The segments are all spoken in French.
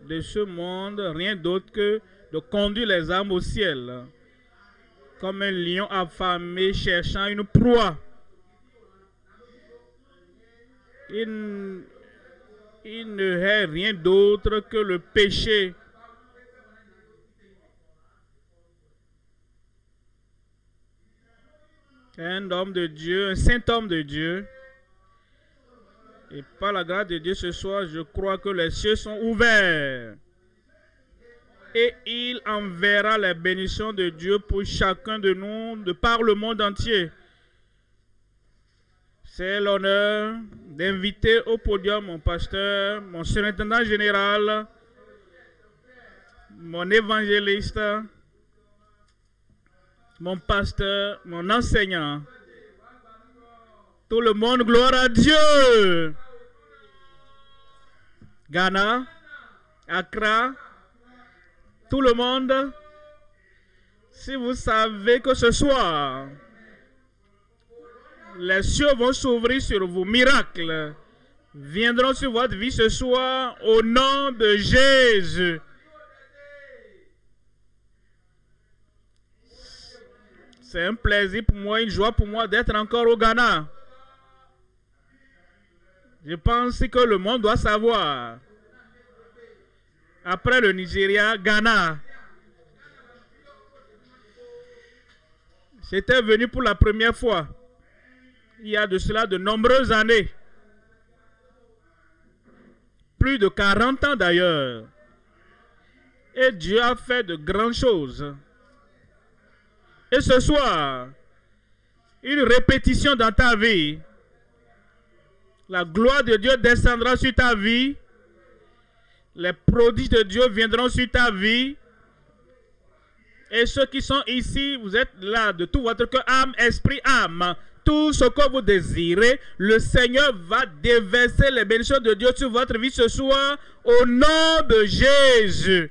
de ce monde, rien d'autre que de conduire les âmes au ciel, comme un lion affamé cherchant une proie. Il ne hait rien d'autre que le péché. Un homme de Dieu, un saint homme de Dieu. Et par la grâce de Dieu ce soir, je crois que les cieux sont ouverts. Et il enverra les bénédictions de Dieu pour chacun de nous, de par le monde entier. C'est l'honneur d'inviter au podium mon pasteur, mon surintendant général, mon évangéliste, mon pasteur, mon enseignant. Tout le monde, gloire à Dieu. Ghana, Accra, tout le monde. Si vous savez que ce soir, les cieux vont s'ouvrir sur vous, miracles viendront sur votre vie ce soir au nom de Jésus. C'est un plaisir pour moi, une joie pour moi d'être encore au Ghana. Je pense que le monde doit savoir. Après le Nigeria, Ghana. J'étais venu pour la première fois. Il y a de cela de nombreuses années. Plus de 40 ans d'ailleurs. Et Dieu a fait de grandes choses. Et ce soir, une répétition dans ta vie. La gloire de Dieu descendra sur ta vie. Les prodiges de Dieu viendront sur ta vie. Et ceux qui sont ici, vous êtes là de tout votre cœur, âme, esprit, âme. Tout ce que vous désirez, le Seigneur va déverser les bénédictions de Dieu sur votre vie ce soir au nom de Jésus.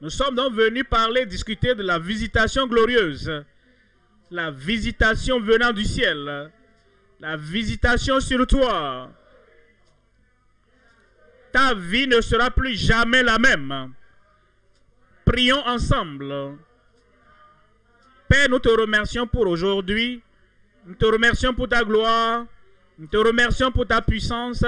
Nous sommes donc venus parler, discuter de la visitation glorieuse. La visitation venant du ciel. La visitation sur toi. Ta vie ne sera plus jamais la même. Prions ensemble. Père, nous te remercions pour aujourd'hui. Nous te remercions pour ta gloire. Nous te remercions pour ta puissance.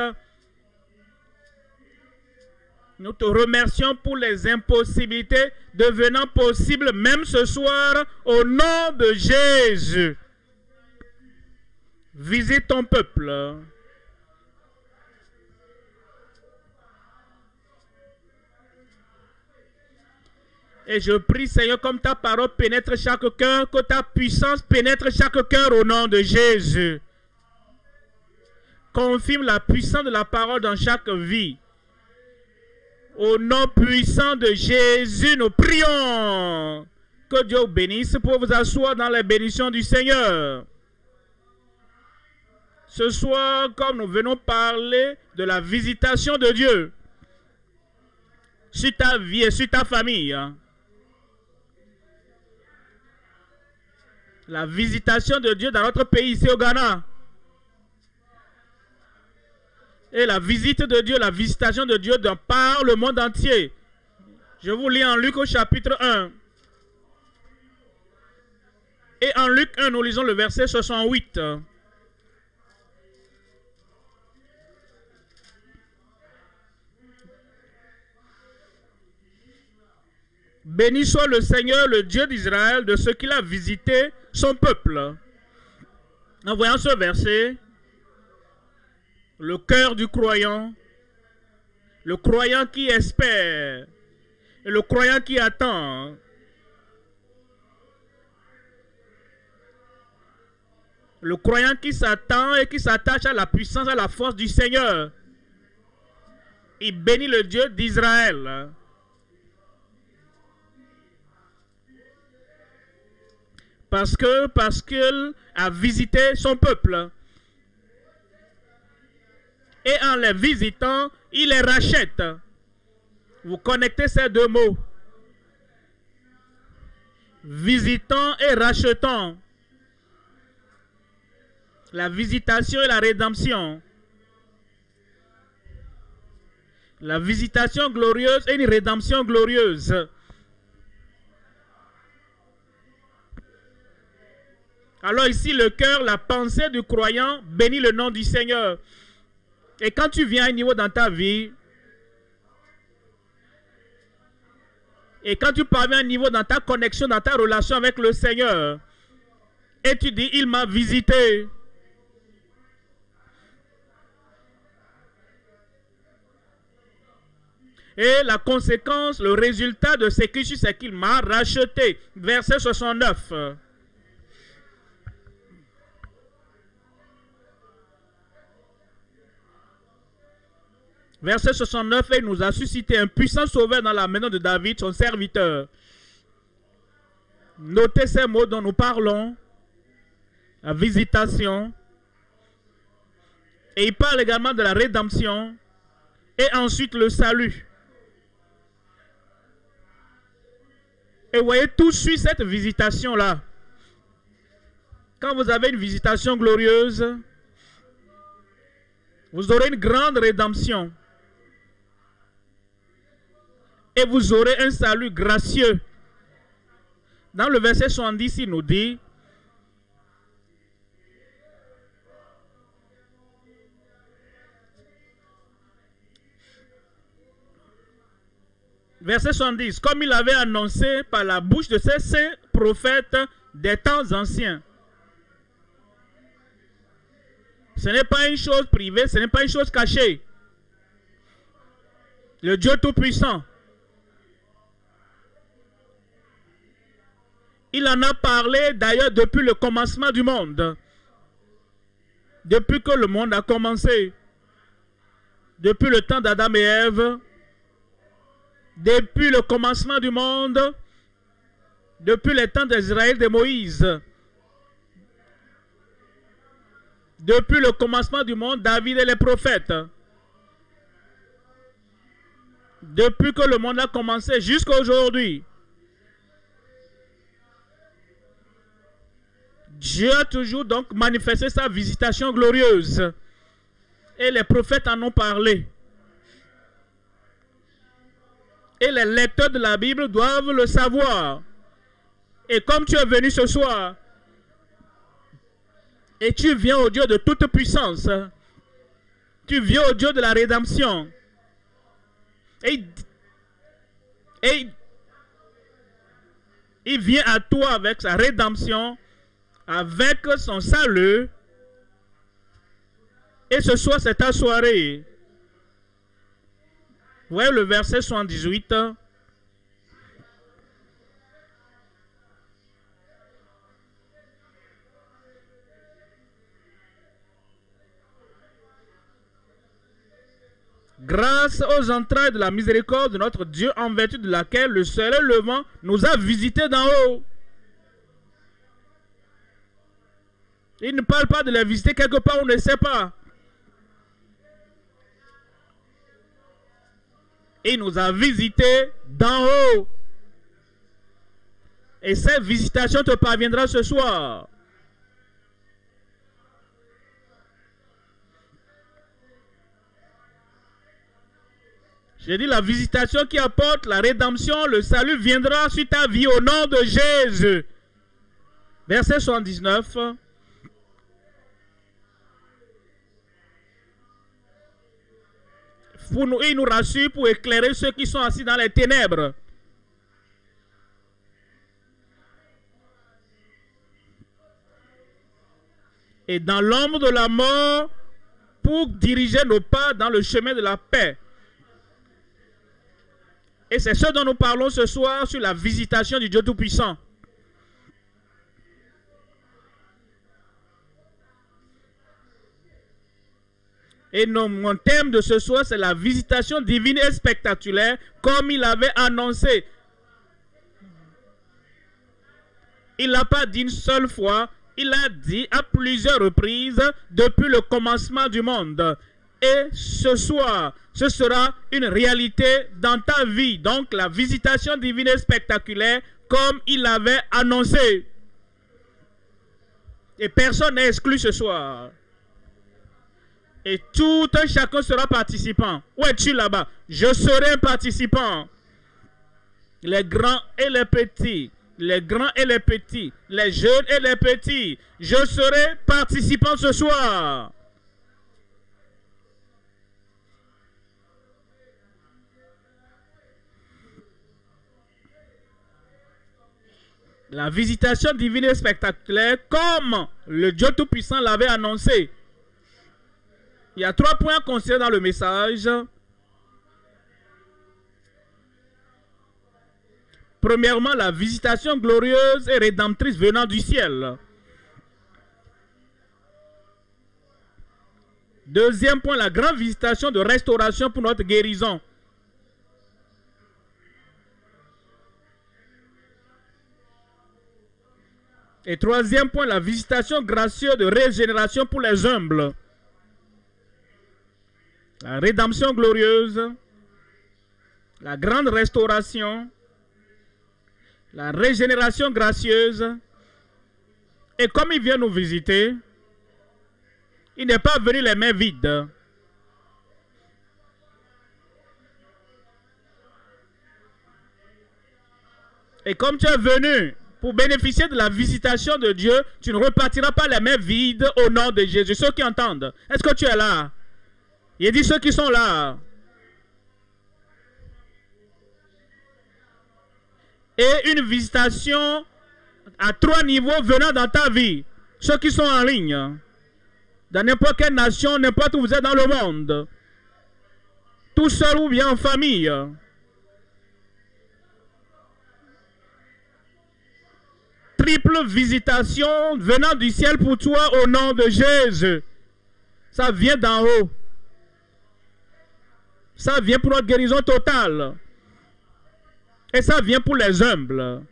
Nous te remercions pour les impossibilités devenant possibles même ce soir au nom de Jésus. Visite ton peuple. Et je prie, Seigneur, comme ta parole pénètre chaque cœur, que ta puissance pénètre chaque cœur au nom de Jésus. Confirme la puissance de la parole dans chaque vie. Au nom puissant de Jésus, nous prions. Que Dieu vous bénisse pour vous asseoir dans les bénédictions du Seigneur. Ce soir, comme nous venons parler de la visitation de Dieu sur ta vie et sur ta famille. La visitation de Dieu dans notre pays, ici au Ghana. Et la visite de Dieu, la visitation de Dieu par le monde entier. Je vous lis en Luc au chapitre 1. Et en Luc 1, nous lisons le verset 68. Béni soit le Seigneur, le Dieu d'Israël, de ce qu'il a visité son peuple. En voyant ce verset, le cœur du croyant, le croyant qui espère, et le croyant qui attend, le croyant qui s'attend et qui s'attache à la puissance, à la force du Seigneur. Il bénit le Dieu d'Israël. Parce qu'il a visité son peuple. Et en les visitant, il les rachète. Vous connectez ces deux mots. Visitant et rachetant. La visitation et la rédemption. La visitation glorieuse et une rédemption glorieuse. Alors ici, le cœur, la pensée du croyant bénit le nom du Seigneur. Et quand tu viens à un niveau dans ta vie, et quand tu parviens à un niveau dans ta connexion, dans ta relation avec le Seigneur, et tu dis, il m'a visité. Et la conséquence, le résultat de ce que je suis, c'est qu'il m'a racheté. Verset 69. Verset 69, il nous a suscité un puissant sauveur dans la maison de David, son serviteur. Notez ces mots dont nous parlons. La visitation. Et il parle également de la rédemption. Et ensuite le salut. Et vous voyez, tout suit cette visitation-là. Quand vous avez une visitation glorieuse, vous aurez une grande rédemption. Et vous aurez un salut gracieux. Dans le verset 70, il nous dit, verset 70, comme il avait annoncé par la bouche de ses saints prophètes des temps anciens. Ce n'est pas une chose privée, ce n'est pas une chose cachée. Le Dieu Tout-Puissant, il en a parlé d'ailleurs depuis le commencement du monde. Depuis que le monde a commencé. Depuis le temps d'Adam et Ève. Depuis le commencement du monde. Depuis les temps d'Israël de Moïse. Depuis le commencement du monde, David et les prophètes. Depuis que le monde a commencé jusqu'à aujourd'hui. Dieu a toujours donc manifesté sa visitation glorieuse. Et les prophètes en ont parlé. Et les lecteurs de la Bible doivent le savoir. Et comme tu es venu ce soir, et tu viens au Dieu de toute puissance, tu viens au Dieu de la rédemption, et il vient à toi avec sa rédemption, avec son salut. Et ce soir, c'est ta soirée. Vous voyez le verset 78. Grâce aux entrailles de la miséricorde de notre Dieu, en vertu de laquelle le soleil levant nous a visités d'en haut. Il ne parle pas de les visiter quelque part où on ne sait pas. Il nous a visités d'en haut. Et cette visitation te parviendra ce soir. J'ai dit la visitation qui apporte la rédemption, le salut viendra sur ta vie au nom de Jésus. Verset 79. Il nous rassure pour éclairer ceux qui sont assis dans les ténèbres. Et dans l'ombre de la mort, pour diriger nos pas dans le chemin de la paix. Et c'est ce dont nous parlons ce soir sur la visitation du Dieu Tout-Puissant. Et mon thème de ce soir, c'est la visitation divine et spectaculaire, comme il avait annoncé. Il n'a pas dit une seule fois, il a dit à plusieurs reprises depuis le commencement du monde. Et ce soir, ce sera une réalité dans ta vie. Donc la visitation divine et spectaculaire, comme il avait annoncé. Et personne n'est exclu ce soir. Et tout un chacun sera participant. Où es-tu là-bas? Je serai un participant. Les grands et les petits. Les grands et les petits. Les jeunes et les petits. Je serai participant ce soir. La visitation divine est spectaculaire comme le Dieu Tout-Puissant l'avait annoncé. Il y a 3 points à considérer dans le message. Premièrement, la visitation glorieuse et rédemptrice venant du ciel. Deuxième point, la grande visitation de restauration pour notre guérison. Et troisième point, la visitation gracieuse de régénération pour les humbles. La rédemption glorieuse, la grande restauration, la régénération gracieuse. Et comme il vient nous visiter, il n'est pas venu les mains vides. Et comme tu es venu pour bénéficier de la visitation de Dieu, tu ne repartiras pas les mains vides au nom de Jésus. Ceux qui entendent, est-ce que tu es là? Il dit ceux qui sont là. Et une visitation à 3 niveaux venant dans ta vie. Ceux qui sont en ligne, dans n'importe quelle nation, n'importe où vous êtes dans le monde, tout seul ou bien en famille. Triple visitation venant du ciel pour toi au nom de Jésus. Ça vient d'en haut. Ça vient pour notre guérison totale. Et ça vient pour les humbles.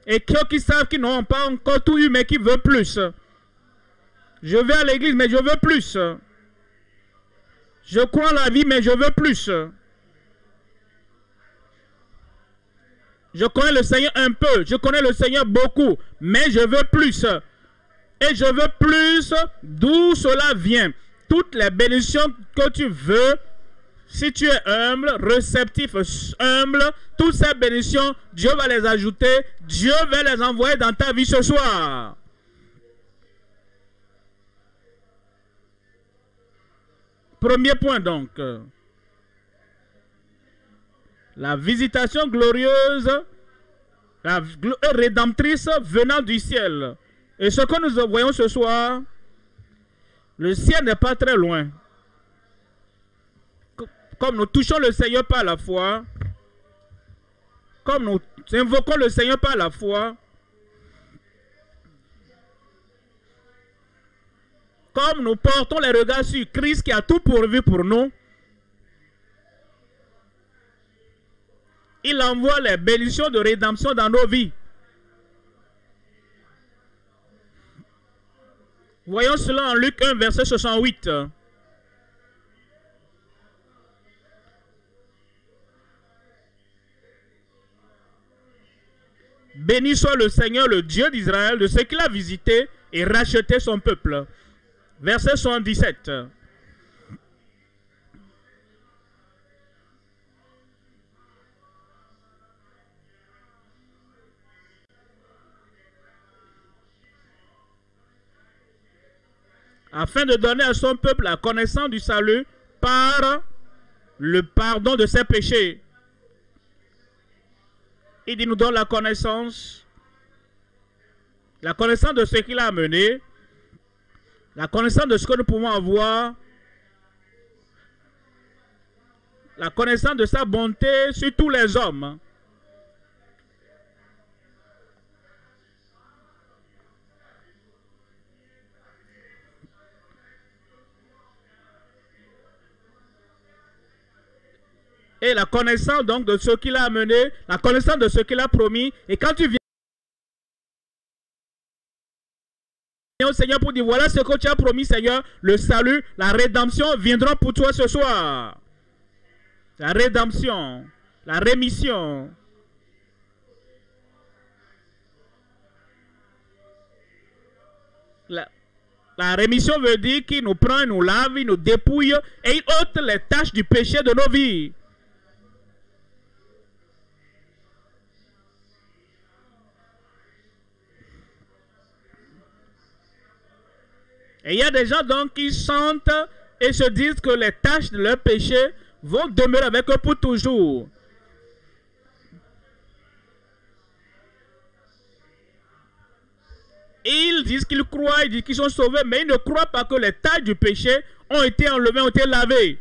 Et ceux qui savent qu'ils n'ont pas encore tout eu mais qui veulent plus. Je vais à l'église mais je veux plus. Je crois en la vie mais je veux plus. Je connais le Seigneur un peu, je connais le Seigneur beaucoup, mais je veux plus. Et je veux plus d'où cela vient. Toutes les bénédictions que tu veux, si tu es humble, réceptif, humble, toutes ces bénédictions, Dieu va les ajouter, Dieu va les envoyer dans ta vie ce soir. Premier point donc. La visitation glorieuse, la rédemptrice venant du ciel. Et ce que nous voyons ce soir, le ciel n'est pas très loin. Comme nous touchons le Seigneur par la foi, comme nous invoquons le Seigneur par la foi, comme nous portons les regards sur Christ qui a tout pourvu pour nous, il envoie les bénédictions de rédemption dans nos vies. Voyons cela en Luc 1, verset 68. Béni soit le Seigneur, le Dieu d'Israël, de ce qu'il a visité et racheté son peuple. Verset 77. Afin de donner à son peuple la connaissance du salut par le pardon de ses péchés. Il nous donne la connaissance de ce qu'il a amené, la connaissance de ce que nous pouvons avoir, la connaissance de sa bonté sur tous les hommes. Et la connaissance donc de ce qu'il a amené, la connaissance de ce qu'il a promis. Et quand tu viens au Seigneur pour dire voilà ce que tu as promis Seigneur, le salut, la rédemption viendront pour toi ce soir. La rédemption, la rémission. La rémission veut dire qu'il nous prend, il nous lave, il nous dépouille et il ôte les tâches du péché de nos vies. Et il y a des gens donc qui sentent et se disent que les tâches de leur péché vont demeurer avec eux pour toujours. Ils disent qu'ils croient, ils disent qu'ils sont sauvés, mais ils ne croient pas que les tâches du péché ont été enlevées, ont été lavées.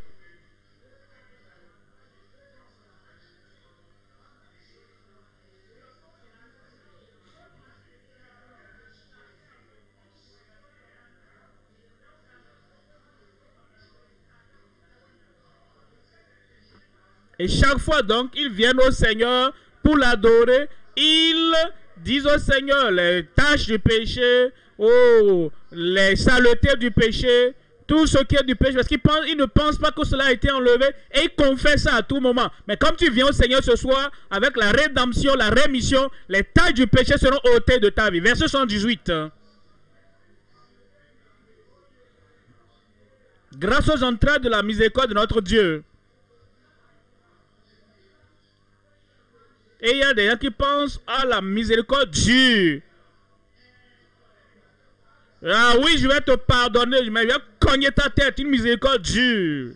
Et chaque fois donc, ils viennent au Seigneur pour l'adorer. Ils disent au Seigneur les tâches du péché, oh, les saletés du péché, tout ce qui est du péché. Parce qu'ils ne pensent pas que cela a été enlevé et ils confessent ça à tout moment. Mais comme tu viens au Seigneur ce soir, avec la rédemption, la rémission, les tâches du péché seront ôtées de ta vie. Verset 118. Grâce aux entrailles de la miséricorde de notre Dieu. Et il y a des gens qui pensent à la miséricorde dure. Ah oui, je vais te pardonner, mais je vais cogner ta tête, une miséricorde dure.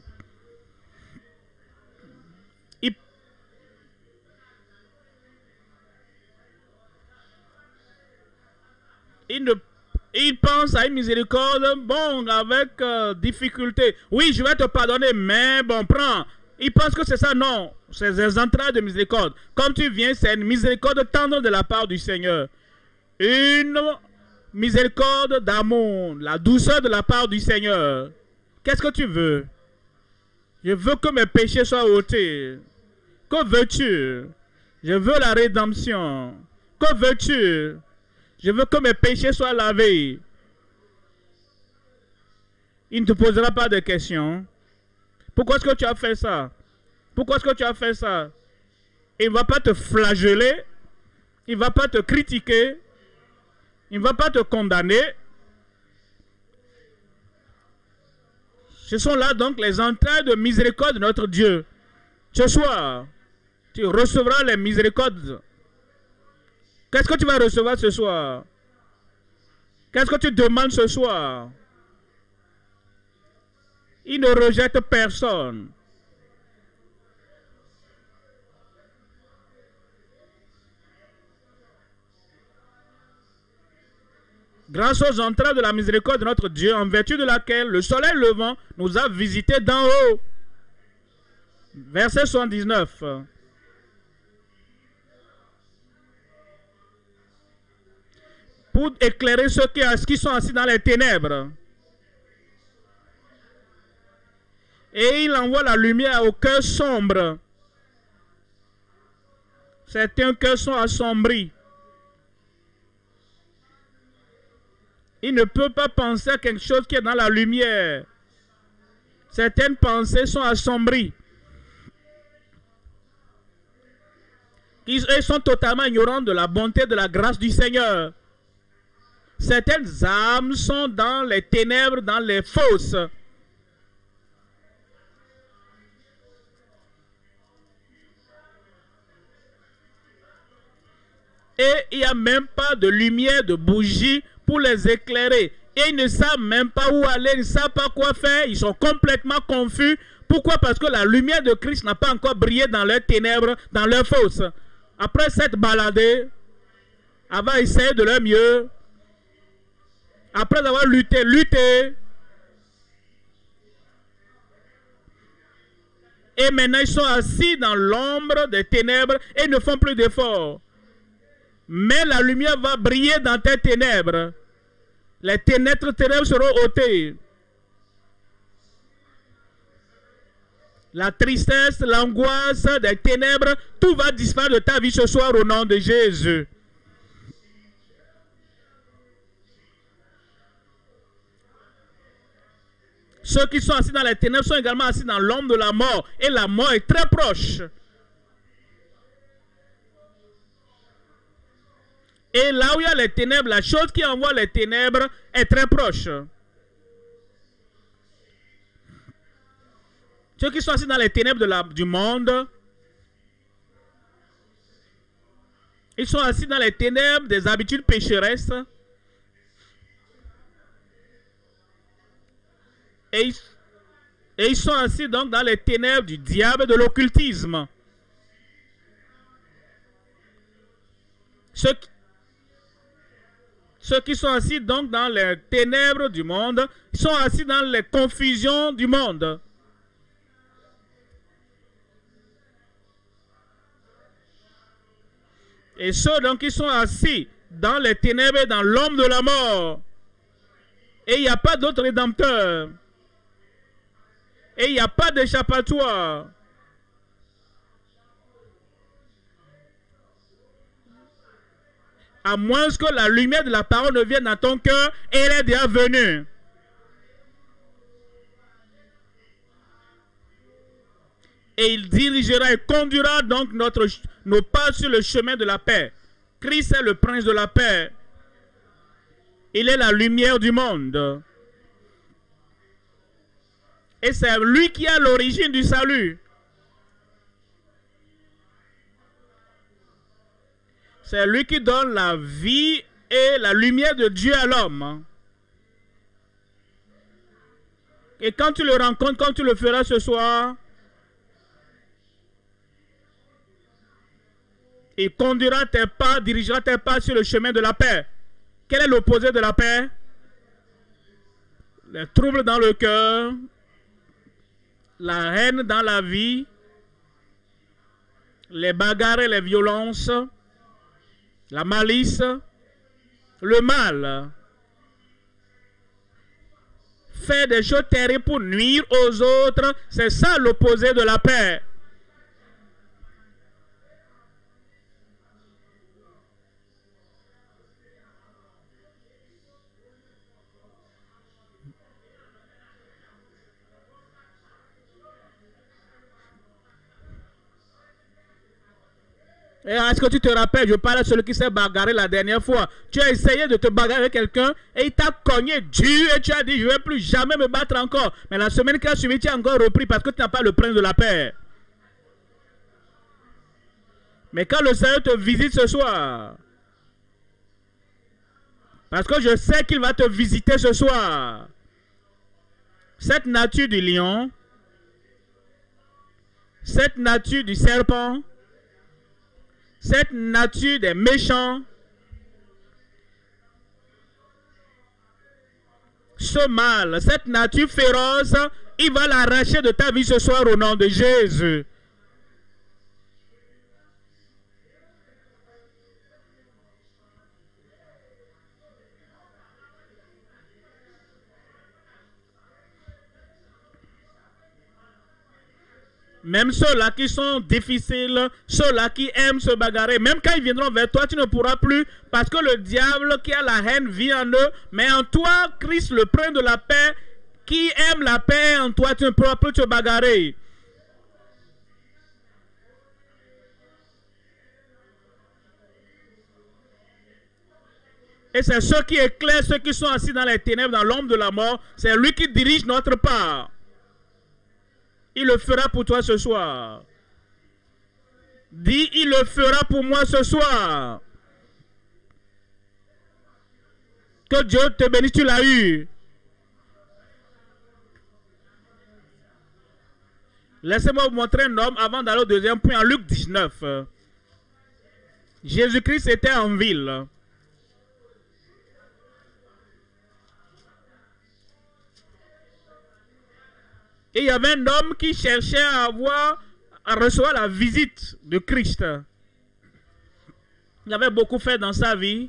Il pense à une miséricorde, bon, avec difficulté. Oui, je vais te pardonner, mais bon, prends. Il pense que c'est ça, non. C'est des entrailles de miséricorde. Comme tu viens, c'est une miséricorde tendre de la part du Seigneur. Une miséricorde d'amour, la douceur de la part du Seigneur. Qu'est-ce que tu veux? Je veux que mes péchés soient ôtés. Que veux-tu? Je veux la rédemption. Que veux-tu? Je veux que mes péchés soient lavés. Il ne te posera pas de questions. Pourquoi est-ce que tu as fait ça? Pourquoi est-ce que tu as fait ça? Il ne va pas te flageller. Il ne va pas te critiquer. Il ne va pas te condamner. Ce sont là donc les entrailles de miséricorde de notre Dieu. Ce soir, tu recevras les miséricordes. Qu'est-ce que tu vas recevoir ce soir? Qu'est-ce que tu demandes ce soir? Il ne rejette personne. Grâce aux entrailles de la miséricorde de notre Dieu, en vertu de laquelle le soleil levant nous a visités d'en haut. Verset 79. Pour éclairer ceux qui sont assis dans les ténèbres. Et il envoie la lumière au cœur sombre. Certains cœurs sont assombris. Il ne peut pas penser à quelque chose qui est dans la lumière. Certaines pensées sont assombries. Ils sont totalement ignorants de la bonté, de la grâce du Seigneur. Certaines âmes sont dans les ténèbres, dans les fosses. Et il n'y a même pas de lumière, de bougie pour les éclairer. Et ils ne savent même pas où aller, ils ne savent pas quoi faire. Ils sont complètement confus. Pourquoi? Parce que la lumière de Christ n'a pas encore brillé dans leurs ténèbres, dans leurs fosses. Après s'être baladés, avoir essayé de leur mieux, après avoir lutté, et maintenant ils sont assis dans l'ombre des ténèbres et ne font plus d'efforts. Mais la lumière va briller dans tes ténèbres. Les ténèbres seront ôtées. La tristesse, l'angoisse des ténèbres, tout va disparaître de ta vie ce soir au nom de Jésus. Ceux qui sont assis dans les ténèbres sont également assis dans l'ombre de la mort. Et la mort est très proche. Et là où il y a les ténèbres, la chose qui envoie les ténèbres est très proche. Ceux qui sont assis dans les ténèbres du monde, ils sont assis dans les ténèbres des habitudes pécheresses. Et ils sont assis donc dans les ténèbres du diable et de l'occultisme. Ceux qui sont assis donc dans les ténèbres du monde, ils sont assis dans les confusions du monde. Et ceux donc qui sont assis dans les ténèbres et dans l'homme de la mort. Et il n'y a pas d'autre rédempteur. Et il n'y a pas d'échappatoire. À moins que la lumière de la parole ne vienne dans ton cœur, elle est déjà venue. Et il dirigera et conduira donc nos pas sur le chemin de la paix. Christ est le prince de la paix. Il est la lumière du monde. Et c'est lui qui a l'origine du salut. C'est lui qui donne la vie et la lumière de Dieu à l'homme. Et quand tu le rencontres, comme tu le feras ce soir, il conduira tes pas, dirigera tes pas sur le chemin de la paix. Quel est l'opposé de la paix? Les troubles dans le cœur, la haine dans la vie, les bagarres et les violences, la malice, le mal. Faire des choses terribles pour nuire aux autres, c'est ça l'opposé de la paix. Est-ce que tu te rappelles, je parle de celui qui s'est bagarré la dernière fois. Tu as essayé de te bagarrer avec quelqu'un et il t'a cogné dur et tu as dit je ne vais plus jamais me battre encore. Mais la semaine qui a suivi, tu as encore repris parce que tu n'as pas le prince de la paix. Mais quand le Seigneur te visite ce soir, parce que je sais qu'il va te visiter ce soir, cette nature du lion, cette nature du serpent, cette nature des méchants, ce mal, cette nature féroce, il va l'arracher de ta vie ce soir au nom de Jésus. Même ceux-là qui sont difficiles, ceux-là qui aiment se bagarrer, même quand ils viendront vers toi, tu ne pourras plus, parce que le diable qui a la haine vit en eux, mais en toi, Christ, le prince de la paix, qui aime la paix en toi, tu ne pourras plus te bagarrer. Et c'est ceux qui éclairent, ceux qui sont assis dans les ténèbres, dans l'ombre de la mort, c'est lui qui dirige notre part. Il le fera pour toi ce soir. Dis, il le fera pour moi ce soir. Que Dieu te bénisse, tu l'as eu. Laissez-moi vous montrer un homme avant d'aller au deuxième point, en Luc 19. Jésus-Christ était en ville. Et il y avait un homme qui cherchait à recevoir la visite de Christ. Il avait beaucoup fait dans sa vie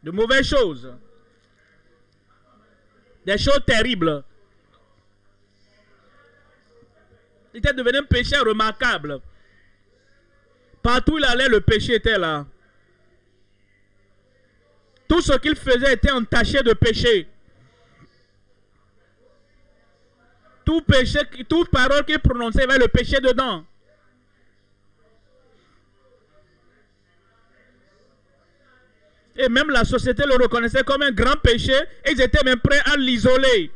de mauvaises choses. Des choses terribles. Il était devenu un pécheur remarquable. Partout où il allait, le péché était là. Tout ce qu'il faisait était entaché de péché. Tout péché, toute parole qu'il prononçait, il y avait le péché dedans. Et même la société le reconnaissait comme un grand péché. Et ils étaient même prêts à l'isoler.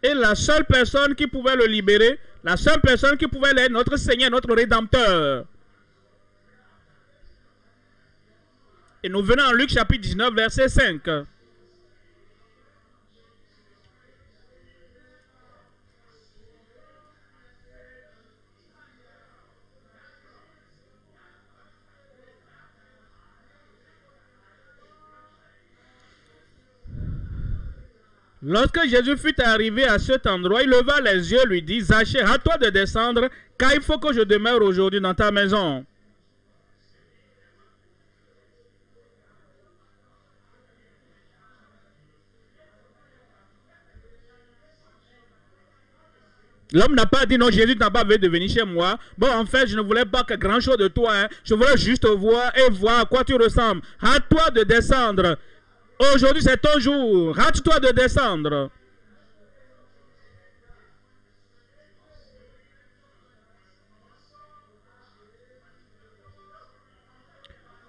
Et la seule personne qui pouvait le libérer, la seule personne qui pouvait l'être, notre Seigneur, notre Rédempteur. Et nous venons en Luc chapitre 19, verset 5. Lorsque Jésus fut arrivé à cet endroit, il leva les yeux et lui dit, Zachée, hâte-toi de descendre, car il faut que je demeure aujourd'hui dans ta maison. L'homme n'a pas dit non, Jésus n'a pas voulu de venir chez moi. Bon, en fait, je ne voulais pas que grand chose de toi. Hein. Je voulais juste te voir et voir à quoi tu ressembles. Hâte-toi de descendre. Aujourd'hui, c'est ton jour. Hâte-toi de descendre.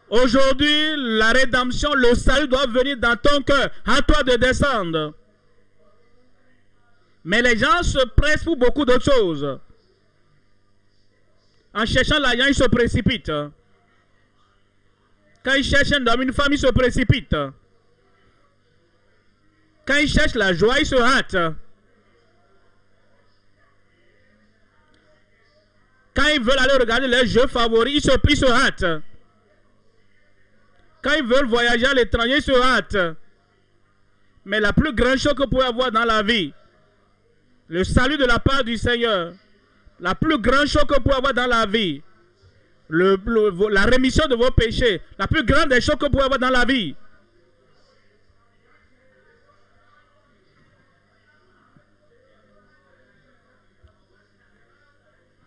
Aujourd'hui, la rédemption, le salut doit venir dans ton cœur. Hâte-toi de descendre. Mais les gens se pressent pour beaucoup d'autres choses. En cherchant l'argent, ils se précipitent. Quand ils cherchent un homme, une femme, ils se précipitent. Quand ils cherchent la joie, ils se hâtent. Quand ils veulent aller regarder leurs jeux favoris, ils se hâtent. Quand ils veulent voyager à l'étranger, ils se hâtent. Mais la plus grande chose que vous pouvez avoir dans la vie, le salut de la part du Seigneur, la plus grande chose que vous pouvez avoir dans la vie, la rémission de vos péchés, la plus grande des choses que vous pouvez avoir dans la vie.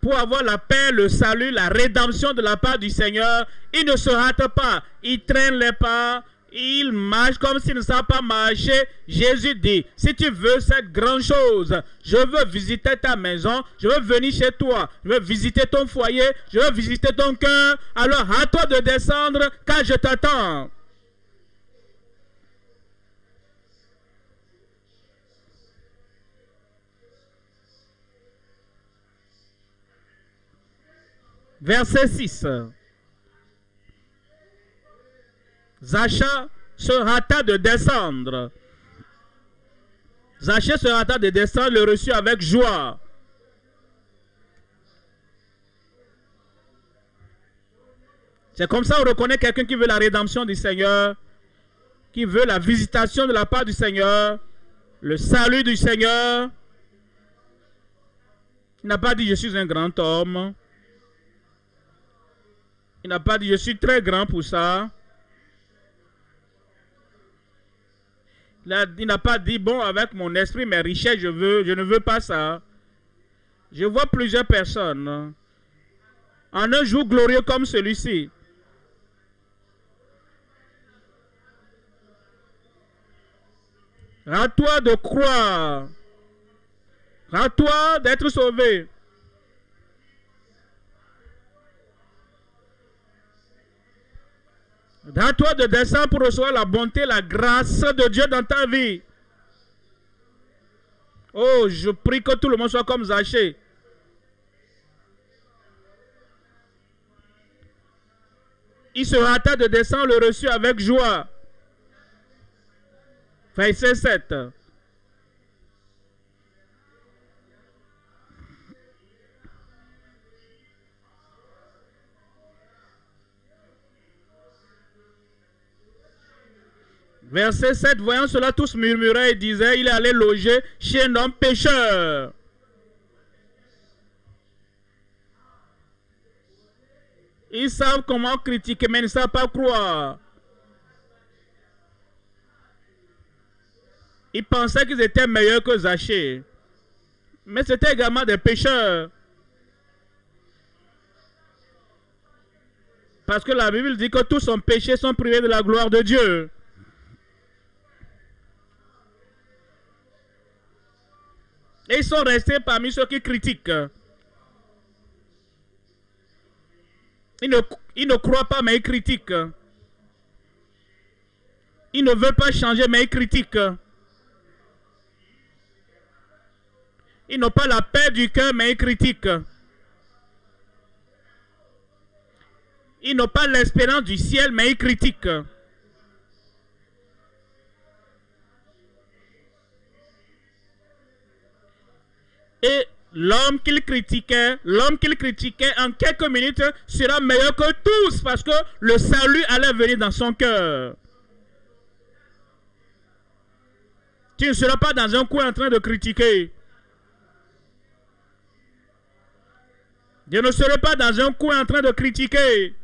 Pour avoir la paix, le salut, la rédemption de la part du Seigneur, il ne se hâte pas, il traîne les pas, il marche comme s'il ne savait pas marcher. Jésus dit, si tu veux cette grande chose, je veux visiter ta maison, je veux venir chez toi, je veux visiter ton foyer, je veux visiter ton cœur, alors hâte-toi de descendre car je t'attends. Verset 6. Zachée se hâta de descendre. Zachée se hâta de descendre, le reçut avec joie. C'est comme ça qu'on reconnaît quelqu'un qui veut la rédemption du Seigneur, qui veut la visitation de la part du Seigneur, le salut du Seigneur. Il n'a pas dit je suis un grand homme. Il n'a pas dit je suis très grand pour ça. Il n'a pas dit bon avec mon esprit, mes richesses, je ne veux pas ça. Je vois plusieurs personnes en un jour glorieux comme celui-ci. Rends-toi de croire. Rends-toi d'être sauvé. Rends-toi de descendre pour recevoir la bonté, la grâce de Dieu dans ta vie. Oh, je prie que tout le monde soit comme Zachée. Il se hâta de descendre, le reçut avec joie. Verset 7. Verset 7, voyant cela, tous murmuraient et disaient, il est allé loger chez un homme pécheur. Ils savent comment critiquer, mais ils ne savent pas croire. Ils pensaient qu'ils étaient meilleurs que Zachée. Mais c'était également des pécheurs. Parce que la Bible dit que tous sont péchés, sont privés de la gloire de Dieu. Et ils sont restés parmi ceux qui critiquent. Ils ne croient pas, mais ils critiquent. Ils ne veulent pas changer, mais ils critiquent. Ils n'ont pas la paix du cœur, mais ils critiquent. Ils n'ont pas l'espérance du ciel, mais ils critiquent. Et l'homme qu'il critiquait en quelques minutes sera meilleur que tous parce que le salut allait venir dans son cœur. Tu ne seras pas dans un coin en train de critiquer. Je ne serai pas dans un coin en train de critiquer.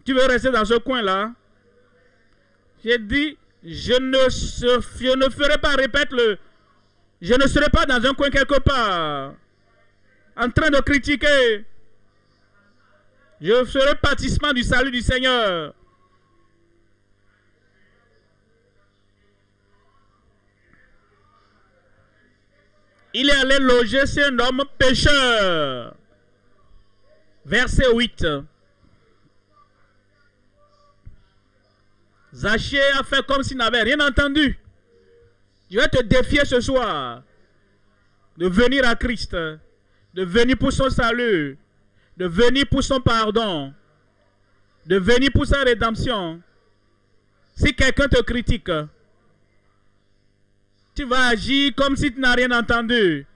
Tu veux rester dans ce coin-là? J'ai dit, je ne ferai pas, répète-le. Je ne serai pas dans un coin quelque part, en train de critiquer. Je serai participant du salut du Seigneur. Il est allé loger chez un homme pécheur. Verset 8. Zachée a fait comme s'il n'avait rien entendu. Je vais te défier ce soir de venir à Christ, de venir pour son salut, de venir pour son pardon, de venir pour sa rédemption. Si quelqu'un te critique, tu vas agir comme si tu n'as rien entendu.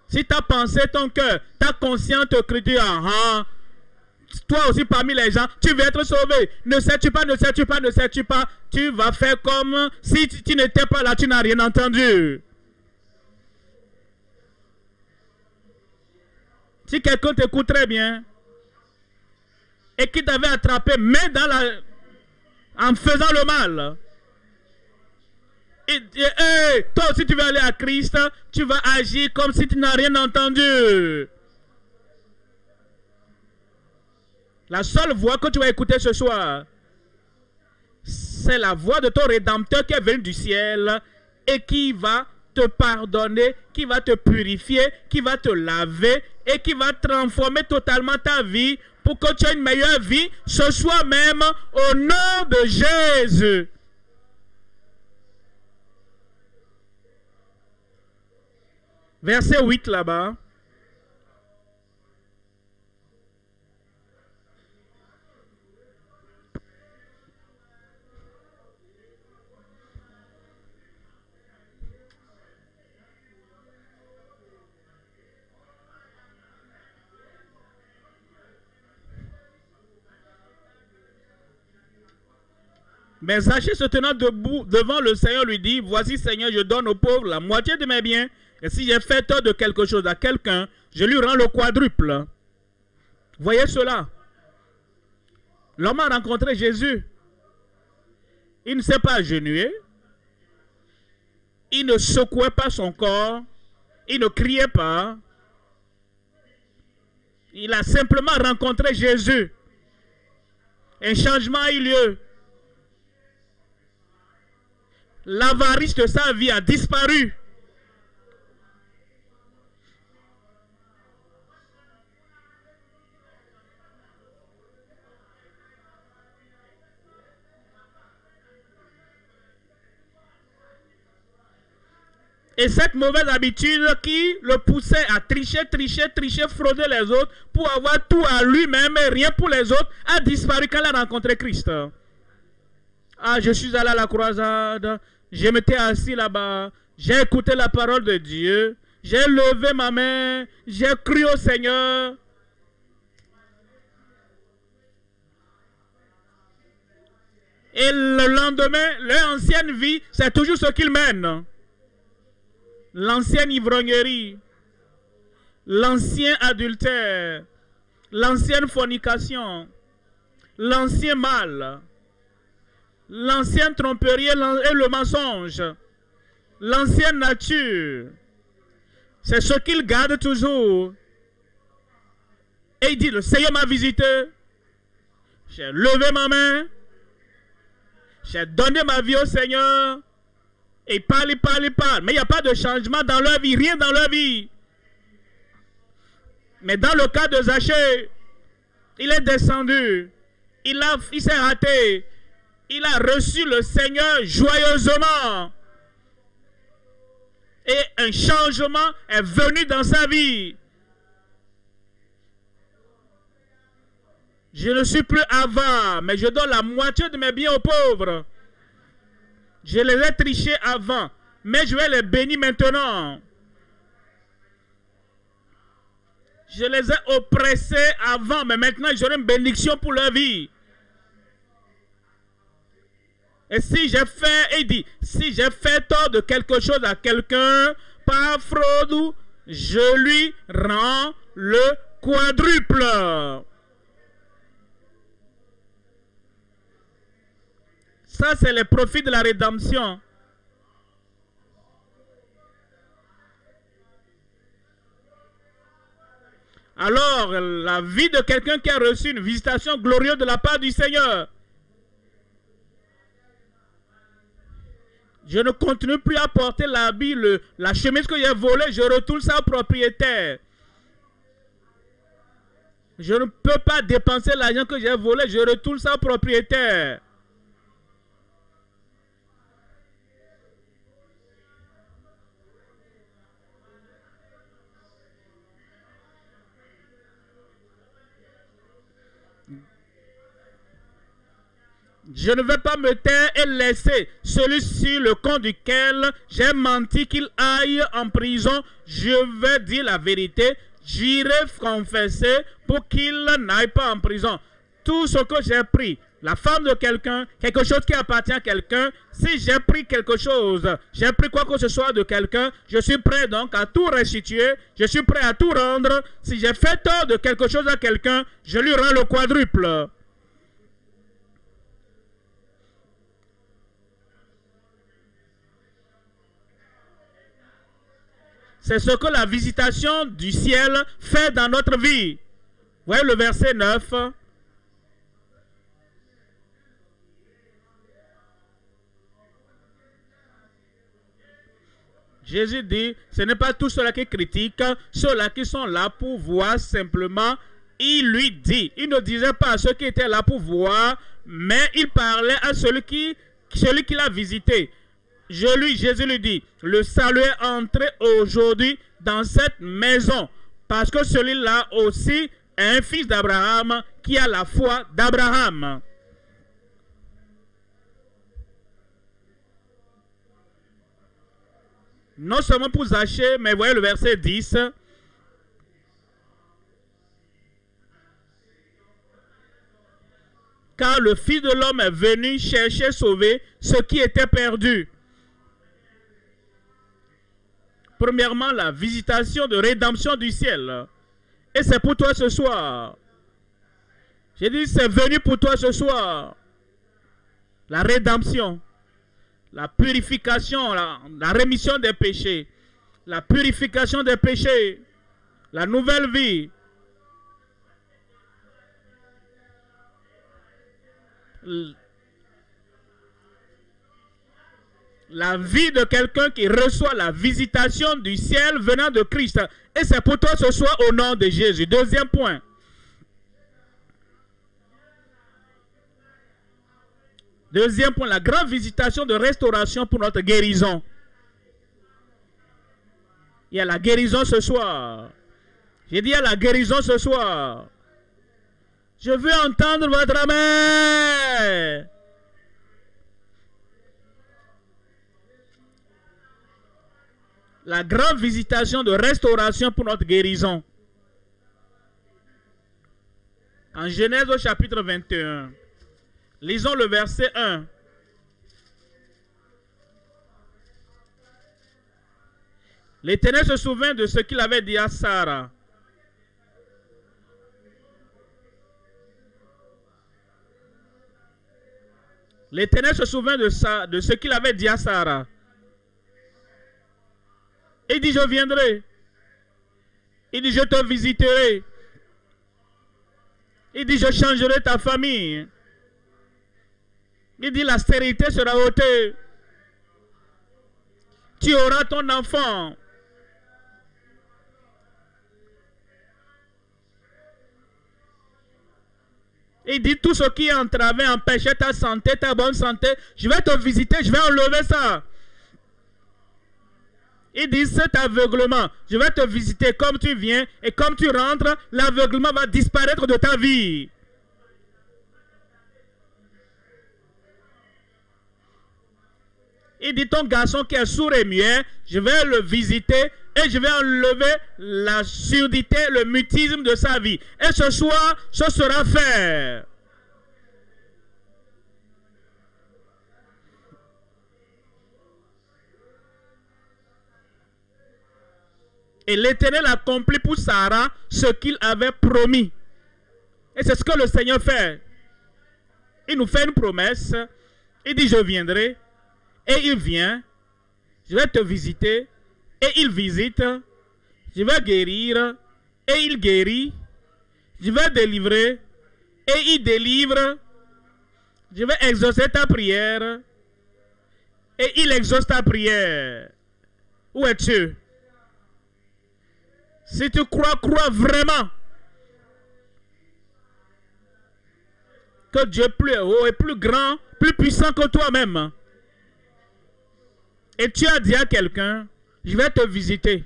Si ta pensée, ton cœur, ta conscience te critique, toi aussi parmi les gens, tu veux être sauvé. Ne sais-tu pas, ne sais-tu pas, ne sais-tu pas. Tu vas faire comme si tu n'étais pas là, tu n'as rien entendu. Si quelqu'un t'écoute très bien et qui t'avait attrapé, mais en faisant le mal, et toi aussi tu vas aller à Christ, tu vas agir comme si tu n'as rien entendu. La seule voix que tu vas écouter ce soir, c'est la voix de ton Rédempteur qui est venu du ciel et qui va te pardonner, qui va te purifier, qui va te laver et qui va transformer totalement ta vie pour que tu aies une meilleure vie ce soir même au nom de Jésus. Verset 8 là-bas. Mais Zachée se tenant debout devant le Seigneur lui dit, voici Seigneur, je donne aux pauvres la moitié de mes biens. Et si j'ai fait tort de quelque chose à quelqu'un, je lui rends le quadruple. Voyez cela. L'homme a rencontré Jésus. Il ne s'est pas agenouillé. Il ne secouait pas son corps. Il ne criait pas. Il a simplement rencontré Jésus. Un changement a eu lieu. L'avarice de sa vie a disparu. Et cette mauvaise habitude qui le poussait à tricher, frauder les autres pour avoir tout à lui-même et rien pour les autres a disparu quand il a rencontré Christ. Ah, je suis allé à la croisade, je m'étais assis là-bas, j'ai écouté la parole de Dieu, j'ai levé ma main, j'ai crié au Seigneur. Et le lendemain, leur ancienne vie, c'est toujours ce qu'ils mènent. L'ancienne ivrognerie, l'ancien adultère, l'ancienne fornication, l'ancien mal, l'ancienne tromperie et le mensonge, l'ancienne nature. C'est ce qu'ils gardent toujours. Et il dit, le Seigneur m'a visité, j'ai levé ma main, j'ai donné ma vie au Seigneur. Et ils parlent. Mais il n'y a pas de changement dans leur vie, rien dans leur vie. Mais dans le cas de Zachée, il est descendu. Il s'est raté. Il a reçu le Seigneur joyeusement. Et un changement est venu dans sa vie. Je ne suis plus avare, mais je donne la moitié de mes biens aux pauvres. Je les ai trichés avant, mais je vais les bénir maintenant. Je les ai oppressés avant, mais maintenant j'aurai une bénédiction pour leur vie. Et si j'ai fait, il dit, si j'ai fait tort de quelque chose à quelqu'un, par fraude, je lui rends le quadruple. Ça, c'est le profit de la rédemption. Alors, la vie de quelqu'un qui a reçu une visitation glorieuse de la part du Seigneur. Je ne continue plus à porter l'habit, la chemise que j'ai volée, je retourne ça au propriétaire. Je ne peux pas dépenser l'argent que j'ai volé, je retourne ça au propriétaire. Je ne vais pas me taire et laisser celui sur le compte duquel j'ai menti qu'il aille en prison. Je vais dire la vérité. J'irai confesser pour qu'il n'aille pas en prison. Tout ce que j'ai pris, la femme de quelqu'un, quelque chose qui appartient à quelqu'un, si j'ai pris quelque chose, j'ai pris quoi que ce soit de quelqu'un, je suis prêt donc à tout restituer, je suis prêt à tout rendre. Si j'ai fait tort de quelque chose à quelqu'un, je lui rends le quadruple. C'est ce que la visitation du ciel fait dans notre vie. Vous voyez le verset 9. Jésus dit, ce n'est pas tous ceux-là qui critiquent, ceux-là qui sont là pour voir simplement. Il lui dit, il ne disait pas à ceux qui étaient là pour voir, mais il parlait à celui qui l'a visité. Jésus lui dit, le salut est entré aujourd'hui dans cette maison, parce que celui-là aussi est un fils d'Abraham qui a la foi d'Abraham. Non seulement pour Zachée, mais voyez le verset 10. Car le Fils de l'homme est venu chercher, sauver ce qui était perdu. Premièrement, la visitation de rédemption du ciel. Et c'est pour toi ce soir. J'ai dit, c'est venu pour toi ce soir. La rédemption, la purification, la rémission des péchés, la purification des péchés, la nouvelle vie. La vie de quelqu'un qui reçoit la visitation du ciel venant de Christ. Et c'est pour toi ce soir au nom de Jésus. Deuxième point. Deuxième point, la grande visitation de restauration pour notre guérison. Il y a la guérison ce soir. J'ai dit il y a la guérison ce soir. Je veux entendre votre amen. La grande visitation de restauration pour notre guérison. En Genèse au chapitre 21. Lisons le verset 1. L'Éternel se souvint de ce qu'il avait dit à Sarah. L'Éternel se souvint de ce qu'il avait dit à Sarah. Il dit, je viendrai. Il dit, je te visiterai. Il dit, je changerai ta famille. Il dit, la stérilité sera ôtée. tu auras ton enfant. Il dit tout ce qui entravait, empêchait ta santé, ta bonne santé, je vais te visiter, je vais enlever ça. Il dit cet aveuglement, je vais te visiter comme tu viens et comme tu rentres, l'aveuglement va disparaître de ta vie. Il dit ton garçon qui est sourd et muet, je vais le visiter et je vais enlever la surdité, le mutisme de sa vie. Et ce soir, ce sera fait. Et l'Éternel accomplit pour Sarah ce qu'il avait promis. Et c'est ce que le Seigneur fait. Il nous fait une promesse. Il dit, je viendrai. Et il vient. Je vais te visiter. Et il visite. Je vais guérir. Et il guérit. Je vais délivrer. Et il délivre. Je vais exaucer ta prière. Et il exauce ta prière. Où es-tu? Si tu crois, crois vraiment que Dieu est plus haut et plus grand, plus puissant que toi-même. Et tu as dit à quelqu'un, je vais te visiter.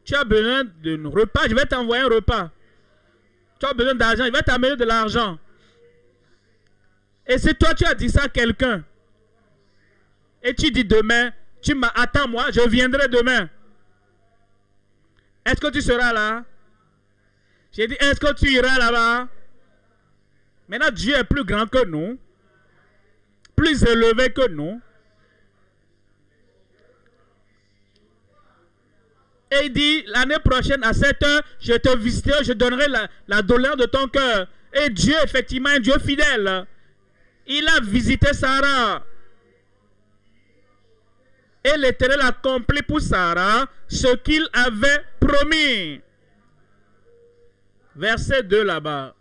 Tu as besoin d'un repas, je vais t'envoyer un repas. Tu as besoin d'argent, je vais t'amener de l'argent. Et si toi tu as dit ça à quelqu'un, et tu dis demain, attends-moi, je viendrai demain. Est-ce que tu seras là? J'ai dit, est-ce que tu iras là-bas? Maintenant, Dieu est plus grand que nous, plus élevé que nous. Et il dit, l'année prochaine, à 7 heures, je te visiterai, je donnerai la douleur de ton cœur. Et Dieu, effectivement, un Dieu fidèle. Il a visité Sarah. Et l'Éternel a accompli pour Sarah ce qu'il avait promis. Verset 2 là-bas.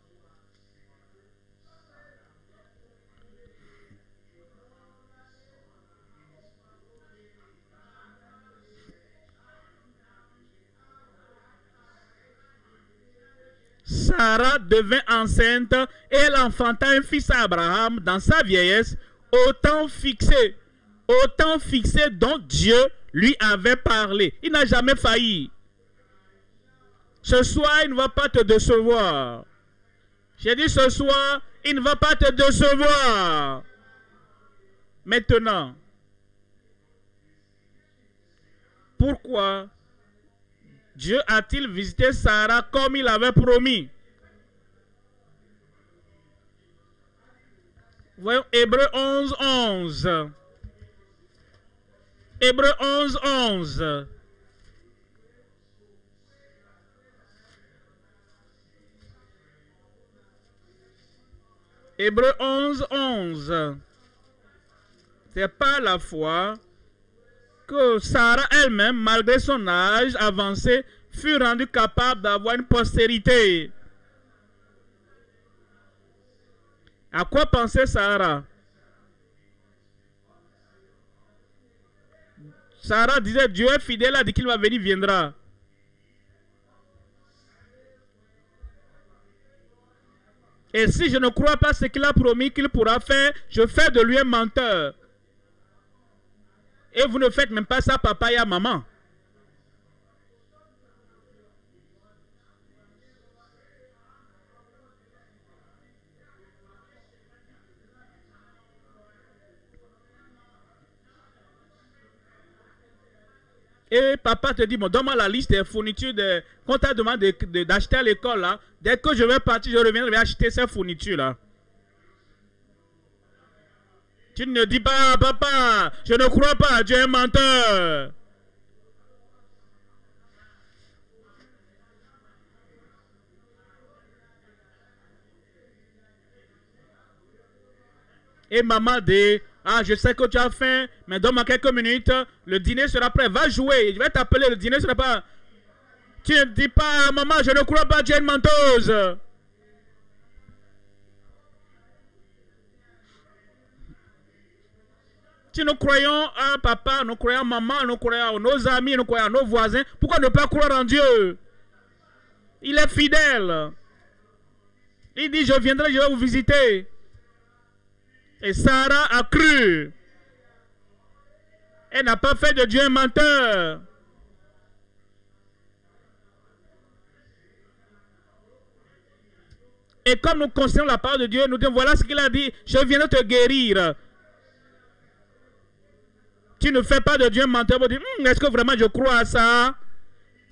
Sarah devint enceinte et elle enfanta un fils à Abraham dans sa vieillesse, au temps fixé dont Dieu lui avait parlé. Il n'a jamais failli. Ce soir, il ne va pas te décevoir. J'ai dit ce soir, il ne va pas te décevoir. Maintenant, pourquoi Dieu a-t-il visité Sarah comme il avait promis? Voyons Hébreux 11, 11. Hébreux 11, 11. Hébreux 11, 11. C'est par la foi que Sarah elle-même, malgré son âge avancé, fut rendue capable d'avoir une postérité. À quoi pensait Sarah? Sarah disait, Dieu est fidèle, a dit qu'il va venir, viendra. Et si je ne crois pas ce qu'il a promis qu'il pourra faire, je fais de lui un menteur. Et vous ne faites même pas ça, papa et maman. Et papa te dit, bon, donne-moi la liste des fournitures qu'on t'a demandé d'acheter à l'école là. Dès que je vais partir, je reviendrai acheter ces fournitures là. Tu ne dis pas, papa, je ne crois pas, tu es un menteur. Et maman dit, ah, je sais que tu as faim, mais donne-moi quelques minutes, le dîner sera prêt, va jouer, je vais t'appeler, le dîner sera pas... Tu ne dis pas, maman, je ne crois pas, tu es une menteuse. Si nous croyons à papa, nous croyons à maman, nous croyons à nos amis, nous croyons à nos voisins, pourquoi ne pas croire en Dieu? Il est fidèle. Il dit, je viendrai, je vais vous visiter. Et Sarah a cru. Elle n'a pas fait de Dieu un menteur. Et comme nous considérons la parole de Dieu, nous disons, voilà ce qu'il a dit, je viendrai te guérir. Tu ne fais pas de Dieu un menteur pour dire, est-ce que vraiment je crois à ça?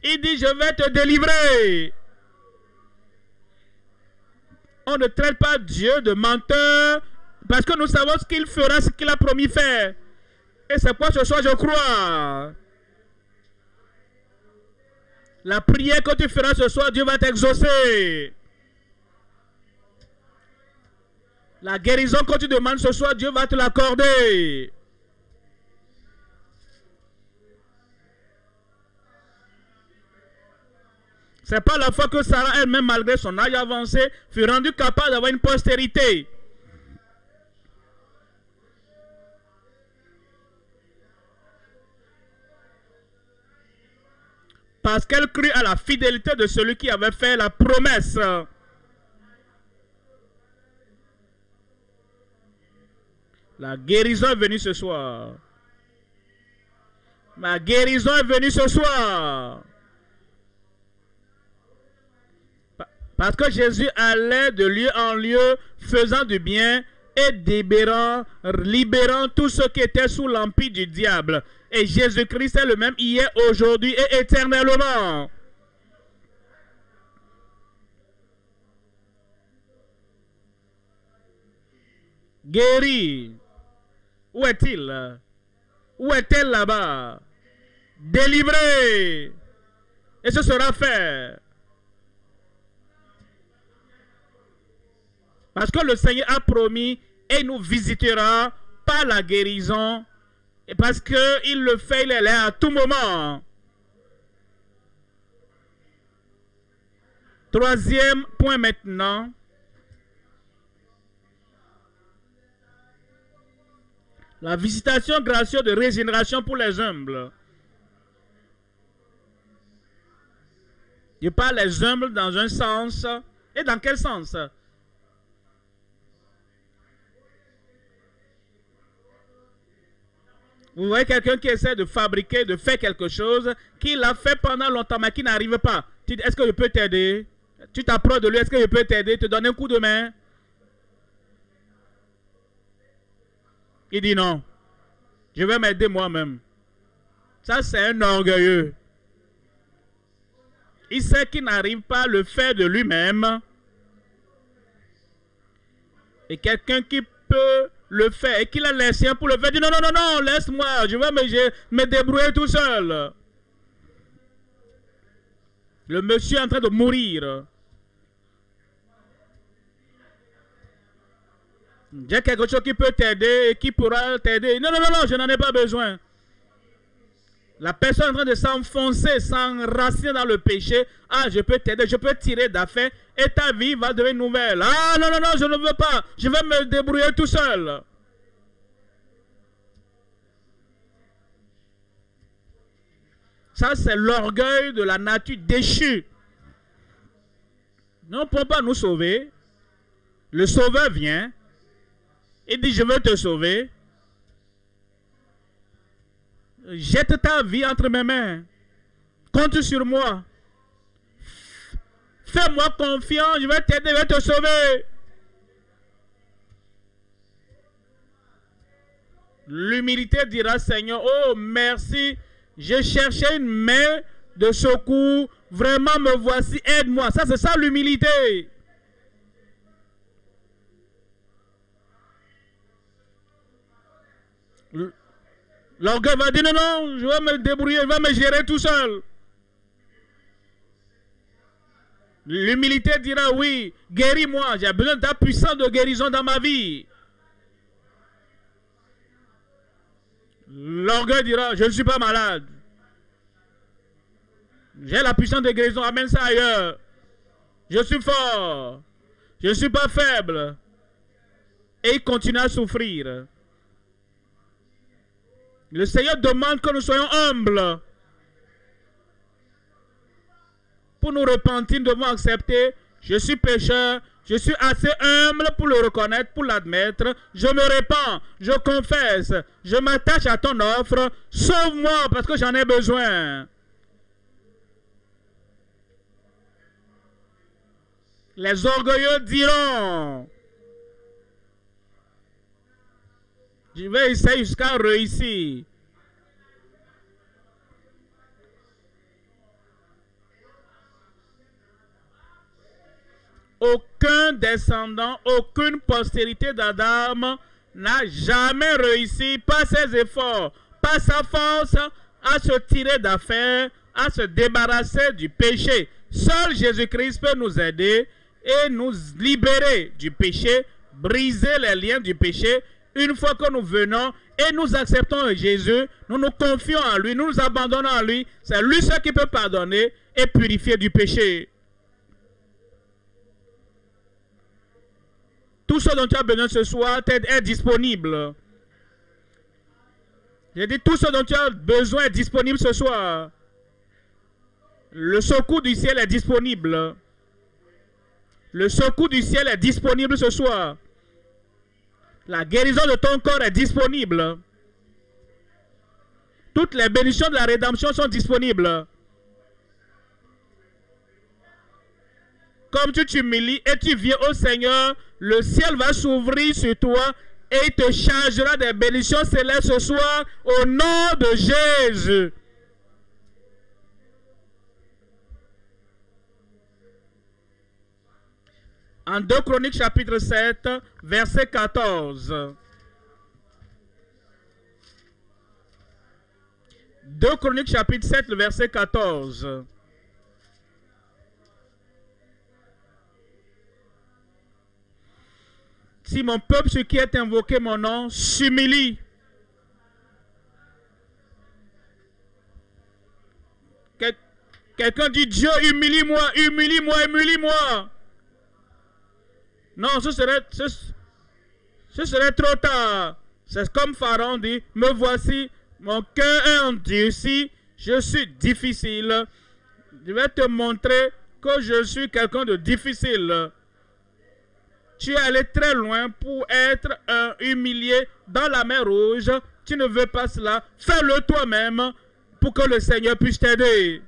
Il dit, je vais te délivrer. On ne traite pas Dieu de menteur parce que nous savons ce qu'il fera, ce qu'il a promis faire. Et c'est pourquoi ce soir je crois. La prière que tu feras ce soir, Dieu va t'exaucer. La guérison que tu demandes ce soir, Dieu va te l'accorder. C'est pas la fois que Sarah elle-même, malgré son âge avancé, fut rendue capable d'avoir une postérité. Parce qu'elle crut à la fidélité de celui qui avait fait la promesse. La guérison est venue ce soir. Ma guérison est venue ce soir. Parce que Jésus allait de lieu en lieu, faisant du bien et libérant tout ce qui était sous l'empire du diable. Et Jésus-Christ est le même hier, aujourd'hui et éternellement. Guéri. Où est-il? Où est-elle là-bas? Délivré. Et ce sera fait. Parce que le Seigneur a promis et nous visitera par la guérison. Et parce qu'il le fait, il est là à tout moment. Troisième point maintenant. La visitation gracieuse de régénération pour les humbles. Je parle les humbles dans un sens. Et dans quel sens? Vous voyez quelqu'un qui essaie de fabriquer, de faire quelque chose, qui l'a fait pendant longtemps, mais qui n'arrive pas. Tu dis, est-ce que je peux t'aider? Tu t'approches de lui, est-ce que je peux t'aider? Te donner un coup de main? Il dit non. Je vais m'aider moi-même. Ça, c'est un orgueilleux. Il sait qu'il n'arrive pas à le faire de lui-même. Et quelqu'un qui peut le faire et qu'il a laissé pour le faire, dit non, non, non, non, laisse-moi, je vais me débrouiller tout seul. Le monsieur est en train de mourir. J'ai quelque chose qui peut t'aider et qui pourra t'aider. Non, non, non, non, je n'en ai pas besoin. La personne est en train de s'enfoncer, s'enraciner dans le péché. Ah, je peux t'aider, je peux tirer d'affaires et ta vie va devenir nouvelle. Ah, non, non, non, je ne veux pas. Je vais me débrouiller tout seul. Ça, c'est l'orgueil de la nature déchue. Nous ne pouvons pas nous sauver. Le sauveur vient. Il dit, je veux te sauver. Jette ta vie entre mes mains. Compte sur moi. Fais-moi confiance. Je vais t'aider, je vais te sauver. L'humilité dira, Seigneur, oh merci. J'ai cherché une main de secours. Vraiment me voici. Aide-moi. Ça, c'est ça l'humilité. L'orgueil va dire non, non, je vais me débrouiller, je vais me gérer tout seul. L'humilité dira oui, guéris-moi, j'ai besoin de ta puissance de guérison dans ma vie. L'orgueil dira je ne suis pas malade. J'ai la puissance de guérison, amène ça ailleurs. Je suis fort, je ne suis pas faible. Et il continue à souffrir. Le Seigneur demande que nous soyons humbles. Pour nous repentir, nous devons accepter, je suis pécheur, je suis assez humble pour le reconnaître, pour l'admettre. Je me répands, je confesse, je m'attache à ton offre. Sauve-moi parce que j'en ai besoin. Les orgueilleux diront, je vais essayer jusqu'à réussir. Aucun descendant, aucune postérité d'Adam n'a jamais réussi par ses efforts, par sa force, à se tirer d'affaire, à se débarrasser du péché. Seul Jésus-Christ peut nous aider et nous libérer du péché, briser les liens du péché. Une fois que nous venons et nous acceptons Jésus, nous nous confions en lui, nous nous abandonnons à lui. C'est lui seul qui peut pardonner et purifier du péché. Tout ce dont tu as besoin ce soir est disponible. J'ai dit tout ce dont tu as besoin est disponible ce soir. Le secours du ciel est disponible. Le secours du ciel est disponible ce soir. La guérison de ton corps est disponible. Toutes les bénédictions de la rédemption sont disponibles. Comme tu t'humilies et tu viens au Seigneur, le ciel va s'ouvrir sur toi et il te chargera des bénédictions célestes ce soir au nom de Jésus. En 2 Chroniques chapitre 7, verset 14. 2 Chroniques chapitre 7, le verset 14. Si mon peuple, ce qui est invoqué mon nom, s'humilie. Quelqu'un dit, Dieu, humilie-moi, humilie-moi, humilie-moi. Non, ce serait trop tard. C'est comme Pharaon dit, me voici, mon cœur est endurci, je suis difficile. Je vais te montrer que je suis quelqu'un de difficile. Tu es allé très loin pour être humilié dans la mer Rouge. Tu ne veux pas cela. Fais-le toi-même pour que le Seigneur puisse t'aider.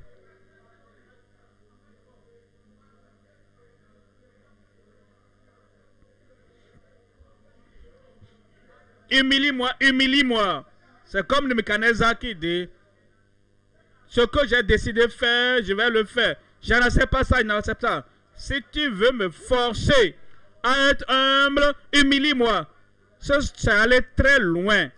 Humilie-moi, humilie-moi. C'est comme le Nebuchadnezzar qui dit, ce que j'ai décidé de faire, je vais le faire. Je n'accepte pas ça, je n'accepte pas ça. Si tu veux me forcer à être humble, humilie-moi. C'est allé très loin.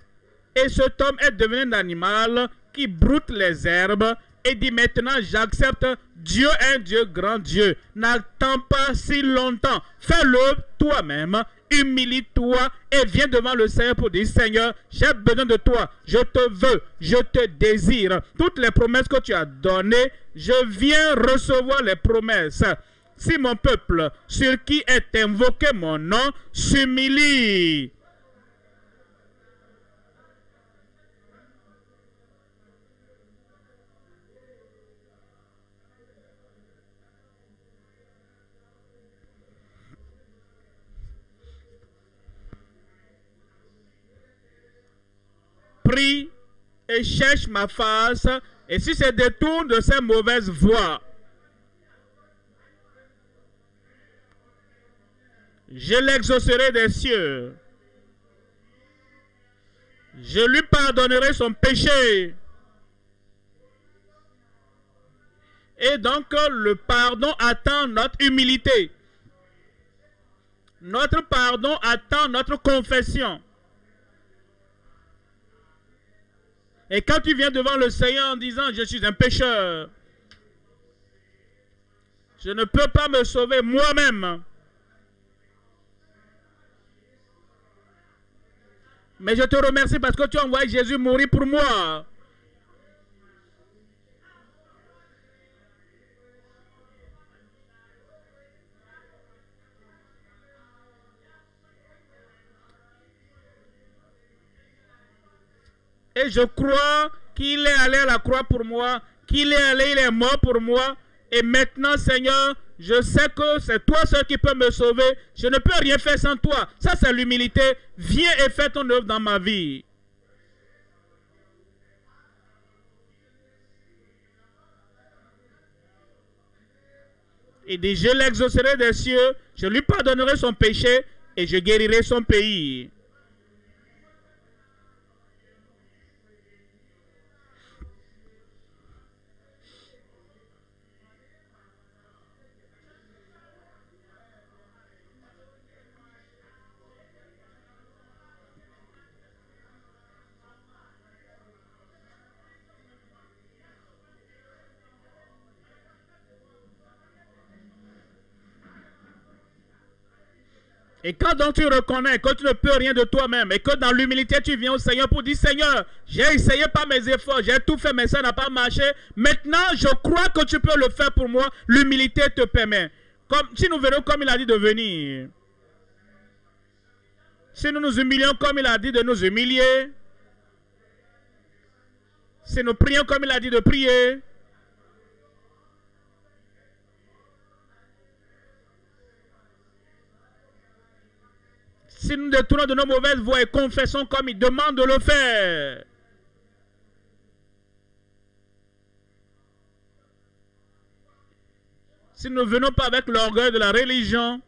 Et cet homme est devenu un animal qui broute les herbes et dit maintenant j'accepte. Dieu est un Dieu, grand Dieu. N'attends pas si longtemps. Fais-le toi-même. Humilie-toi et viens devant le Seigneur pour dire Seigneur, j'ai besoin de toi. Je te veux, je te désire. Toutes les promesses que tu as données, je viens recevoir les promesses. Si mon peuple, sur qui est invoqué mon nom, s'humilie. Prie et cherche ma face, et si se détourne de ces mauvaises voies, je l'exaucerai des cieux. Je lui pardonnerai son péché. Et donc, le pardon attend notre humilité. Notre pardon attend notre confession. Et quand tu viens devant le Seigneur en disant, je suis un pécheur, je ne peux pas me sauver moi-même, mais je te remercie parce que tu as envoyé Jésus mourir pour moi. Et je crois qu'il est allé à la croix pour moi, qu'il est allé, il est mort pour moi. Et maintenant, Seigneur, je sais que c'est toi seul qui peux me sauver. Je ne peux rien faire sans toi. Ça, c'est l'humilité. Viens et fais ton œuvre dans ma vie. Il dit, je l'exaucerai des cieux, je lui pardonnerai son péché et je guérirai son pays. Et quand donc tu reconnais que tu ne peux rien de toi-même et que dans l'humilité tu viens au Seigneur pour dire, Seigneur, j'ai essayé par mes efforts, j'ai tout fait mais ça n'a pas marché. Maintenant, je crois que tu peux le faire pour moi. L'humilité te permet. Comme, si nous venons comme il a dit de venir. Si nous nous humilions comme il a dit de nous humilier. Si nous prions comme il a dit de prier. Si nous détournons de nos mauvaises voies et confessons comme il demande de le faire. Si nous ne venons pas avec l'orgueil de la religion,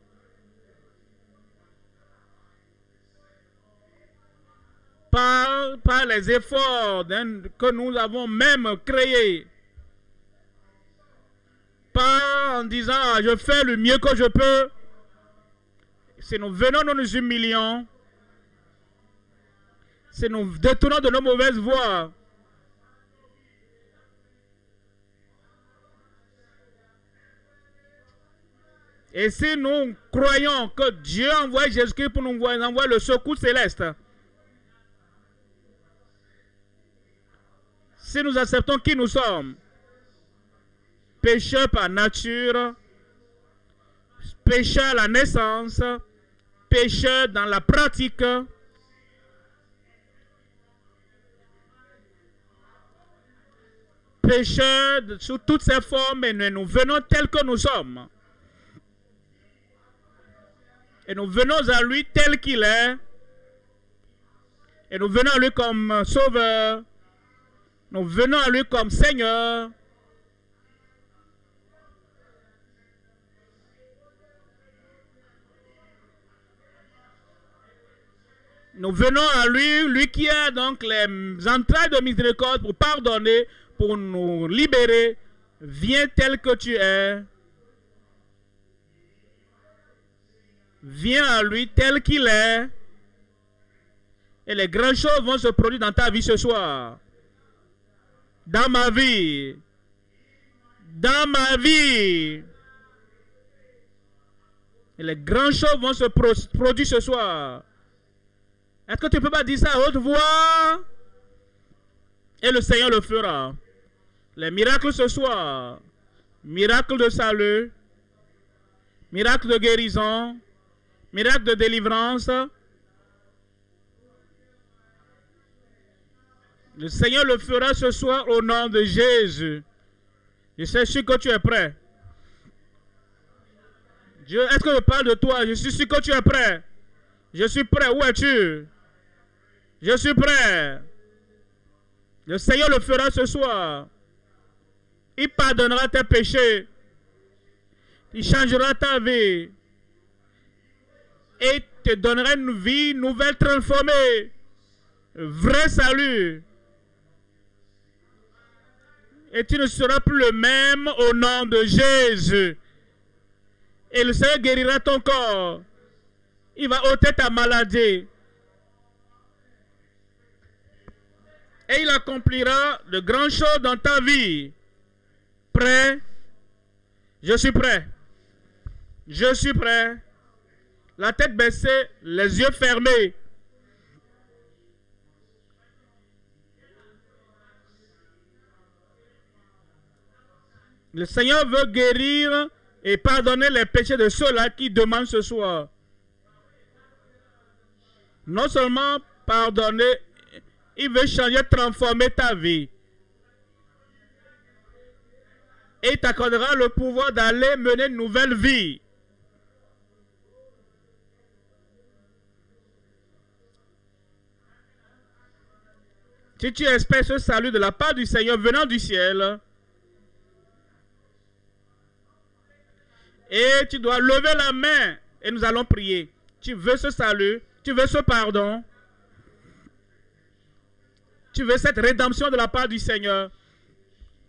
par les efforts que nous avons même créés, pas en disant ah, je fais le mieux que je peux. Si nous venons, nous nous humilions. Si nous détournons de nos mauvaises voies. Et si nous croyons que Dieu envoie Jésus-Christ pour nous envoyer le secours céleste. Si nous acceptons qui nous sommes. Pécheurs par nature. Pécheurs à la naissance. Pécheurs dans la pratique. Pécheurs sous toutes ses formes, et nous venons tels que nous sommes. Et nous venons à lui tel qu'il est. Et nous venons à lui comme sauveur. Nous venons à lui comme Seigneur. Nous venons à lui, lui qui a donc les entrailles de miséricorde pour pardonner, pour nous libérer. Viens tel que tu es. Viens à lui tel qu'il est. Et les grandes choses vont se produire dans ta vie ce soir. Dans ma vie. Dans ma vie. Et les grandes choses vont se produire ce soir. Est-ce que tu ne peux pas dire ça à haute voix? Et le Seigneur le fera. Les miracles ce soir. Miracle de salut. Miracle de guérison. Miracle de délivrance. Le Seigneur le fera ce soir au nom de Jésus. Je suis sûr que tu es prêt. Est-ce que je parle de toi? Je suis sûr que tu es prêt. Je suis prêt. Où es-tu? Je suis prêt. Le Seigneur le fera ce soir. Il pardonnera tes péchés. Il changera ta vie. Et te donnera une vie nouvelle transformée. Vrai salut. Et tu ne seras plus le même au nom de Jésus. Et le Seigneur guérira ton corps. Il va ôter ta maladie. Et il accomplira de grandes choses dans ta vie. Prêt? Je suis prêt. Je suis prêt. La tête baissée, les yeux fermés. Le Seigneur veut guérir et pardonner les péchés de ceux-là qui demandent ce soir. Non seulement pardonner Il veut changer, transformer ta vie. Et il t'accordera le pouvoir d'aller mener une nouvelle vie. Si tu espères ce salut de la part du Seigneur venant du ciel, et tu dois lever la main et nous allons prier. Tu veux ce salut, tu veux ce pardon, tu veux cette rédemption de la part du Seigneur,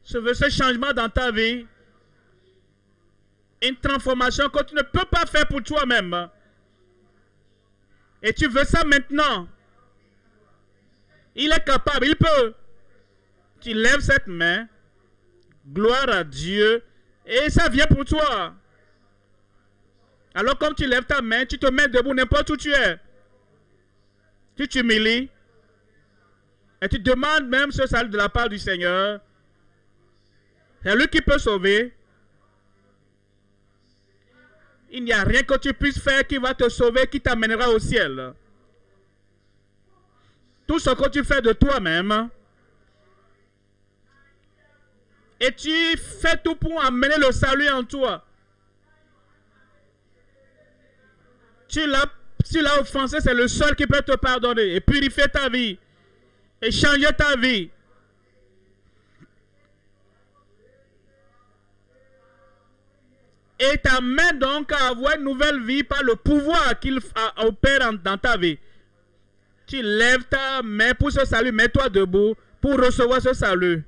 tu veux ce changement dans ta vie, une transformation que tu ne peux pas faire pour toi-même. Et tu veux ça maintenant. Il est capable, il peut. Tu lèves cette main, gloire à Dieu, et ça vient pour toi. Alors comme tu lèves ta main, tu te mets debout n'importe où tu es. Tu t'humilies, et tu demandes même ce salut de la part du Seigneur. C'est lui qui peut sauver. Il n'y a rien que tu puisses faire qui va te sauver, qui t'amènera au ciel. Tout ce que tu fais de toi-même, et tu fais tout pour amener le salut en toi. Tu l'as offensé, c'est le seul qui peut te pardonner et purifier ta vie et changer ta vie. Et t'amène donc à avoir une nouvelle vie par le pouvoir qu'il opère dans ta vie. Tu lèves ta main pour ce salut, mets-toi debout pour recevoir ce salut.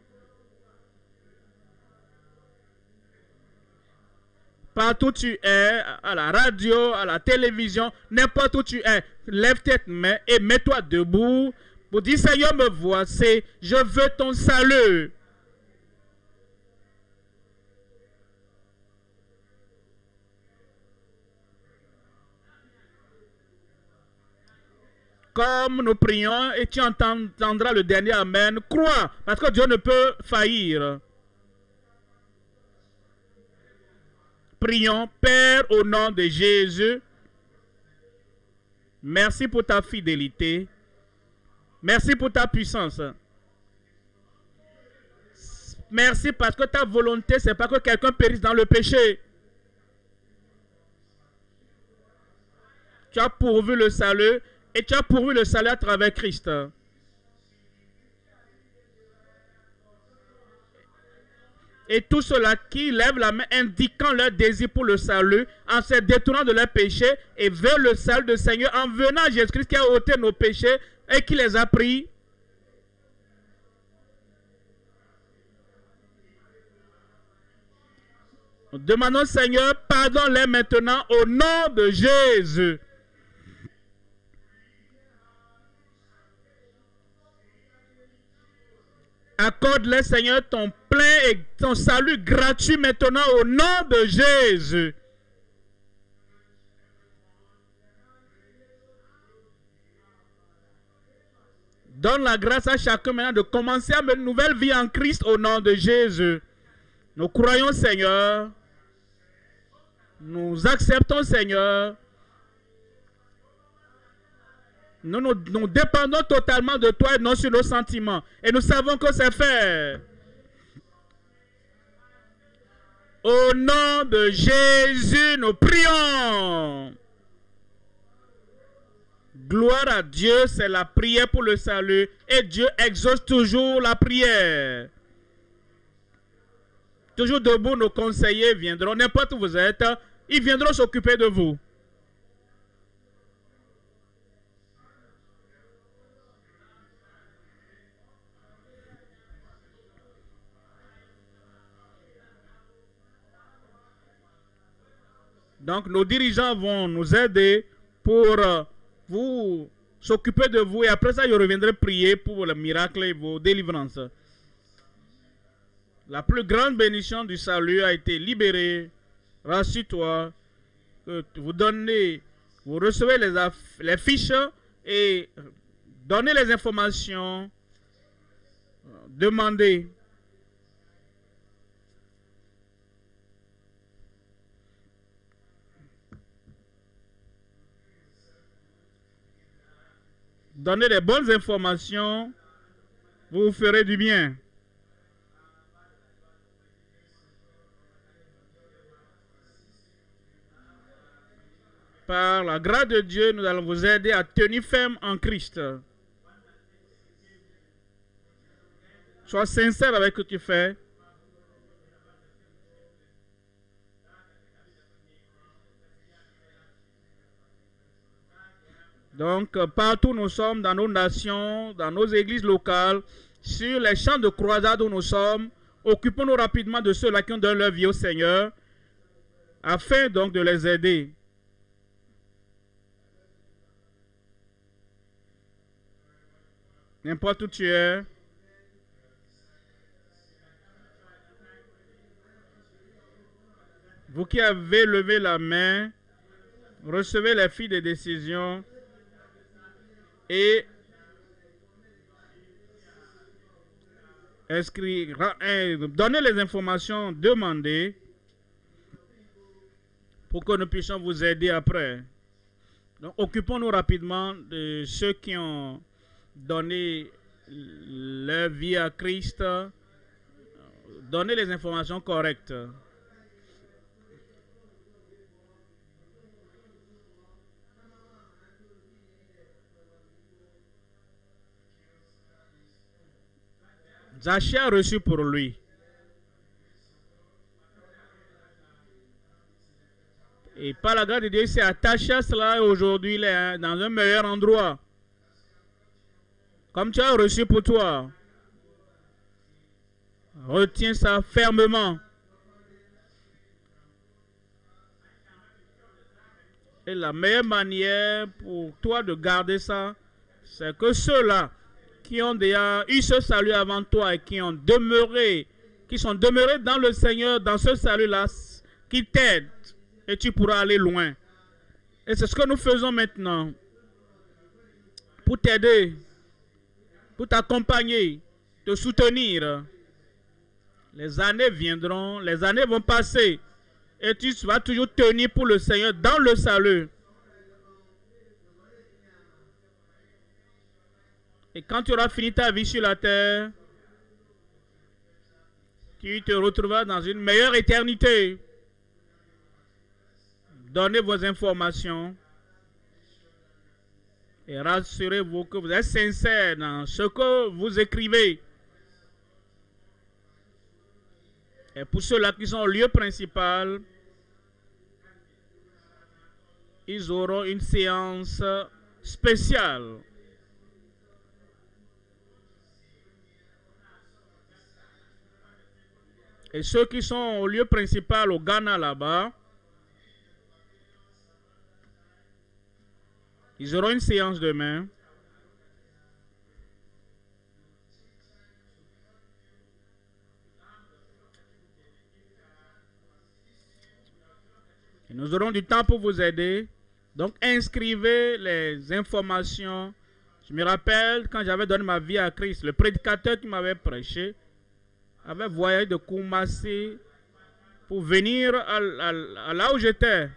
Partout où tu es, à la radio, à la télévision, n'importe où tu es, lève tes mains et mets-toi debout pour dire, Seigneur, me voici, je veux ton salut. Comme nous prions et tu entendras le dernier Amen, crois, parce que Dieu ne peut faillir. Prions, Père, au nom de Jésus. Merci pour ta fidélité. Merci pour ta puissance. Merci parce que ta volonté, c'est pas que quelqu'un périsse dans le péché. Tu as pourvu le salut et tu as pourvu le salut à travers Christ. Et tous ceux-là qui lèvent la main indiquant leur désir pour le salut, en se détournant de leurs péchés et veulent le salut du Seigneur, en venant à Jésus-Christ qui a ôté nos péchés et qui les a pris. Nous demandons, Seigneur, pardonne-les maintenant au nom de Jésus. Accorde-les, Seigneur, ton plein et ton salut gratuit maintenant au nom de Jésus. Donne la grâce à chacun maintenant de commencer à mener une nouvelle vie en Christ au nom de Jésus. Nous croyons, Seigneur. Nous acceptons, Seigneur. Nous dépendons totalement de toi et non sur nos sentiments. Et nous savons que c'est fait. Au nom de Jésus, nous prions. Gloire à Dieu, c'est la prière pour le salut. Et Dieu exauce toujours la prière. Toujours debout, nos conseillers viendront, n'importe où vous êtes, ils viendront s'occuper de vous. Donc, nos dirigeants vont nous aider pour vous s'occuper de vous. Et après ça, je reviendrai prier pour le miracle et vos délivrances. La plus grande bénédiction du salut a été libérée. Rassure-toi. Vous recevez les fiches et donnez les informations. Demandez. Donnez les bonnes informations vous vous ferez du bien. Par la grâce de Dieu, nous allons vous aider à tenir ferme en Christ. Sois sincère avec ce que tu fais. Donc, partout où nous sommes, dans nos nations, dans nos églises locales, sur les champs de croisade où nous sommes, occupons-nous rapidement de ceux-là qui ont donné leur vie au Seigneur, afin donc de les aider. N'importe où tu es, vous qui avez levé la main, recevez les fiches de décision et donnez les informations demandées pour que nous puissions vous aider après. Donc, occupons-nous rapidement de ceux qui ont donné leur vie à Christ. Donnez les informations correctes. Zachée a reçu pour lui. Et par la grâce de Dieu, il s'est attaché à cela et aujourd'hui il est dans un meilleur endroit. Comme tu as reçu pour toi, retiens ça fermement. Et la meilleure manière pour toi de garder ça, c'est que ceux-là qui ont déjà eu ce salut avant toi et qui sont demeurés dans le Seigneur, dans ce salut-là, qui t'aident et tu pourras aller loin. Et c'est ce que nous faisons maintenant pour t'aider, pour t'accompagner, te soutenir. Les années viendront, les années vont passer et tu vas toujours tenir pour le Seigneur dans le salut. Et quand tu auras fini ta vie sur la terre, tu te retrouveras dans une meilleure éternité. Donnez vos informations et rassurez-vous que vous êtes sincère dans ce que vous écrivez. Et pour ceux-là qui sont au lieu principal, ils auront une séance spéciale. Et ceux qui sont au lieu principal au Ghana là-bas, ils auront une séance demain. Et nous aurons du temps pour vous aider. Donc inscrivez les informations. Je me rappelle quand j'avais donné ma vie à Christ, le prédicateur qui m'avait prêché avait voyagé de Koumassi pour venir à là où j'étais.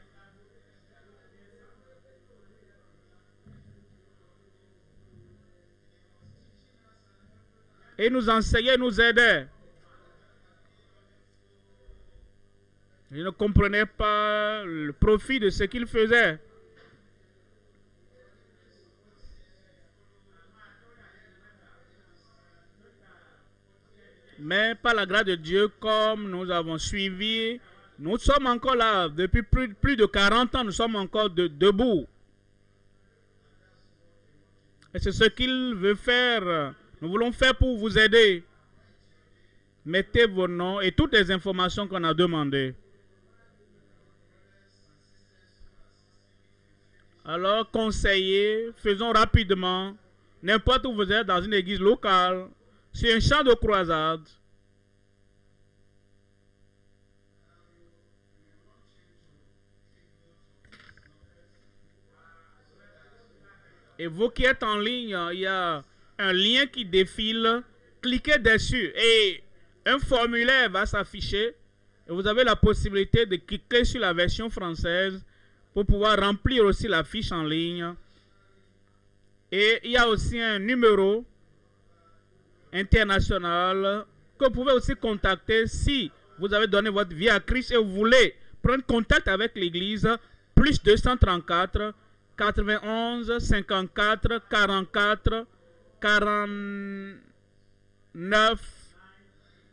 Et nous enseignait, nous aidait. Je ne comprenais pas le profit de ce qu'il faisait. Mais par la grâce de Dieu, comme nous avons suivi, nous sommes encore là. Depuis plus de 40 ans, nous sommes encore debout. Et c'est ce qu'il veut faire. Nous voulons faire pour vous aider. Mettez vos noms et toutes les informations qu'on a demandées. Alors, conseillez, faisons rapidement, n'importe où vous êtes, dans une église locale, sur un champ de croisade. Et vous qui êtes en ligne, il y a un lien qui défile, cliquez dessus et un formulaire va s'afficher. Et vous avez la possibilité de cliquer sur la version française pour pouvoir remplir aussi la fiche en ligne. Et il y a aussi un numéro international que vous pouvez aussi contacter si vous avez donné votre vie à Christ et vous voulez prendre contact avec l'Église. Plus 234 91 54 44 49.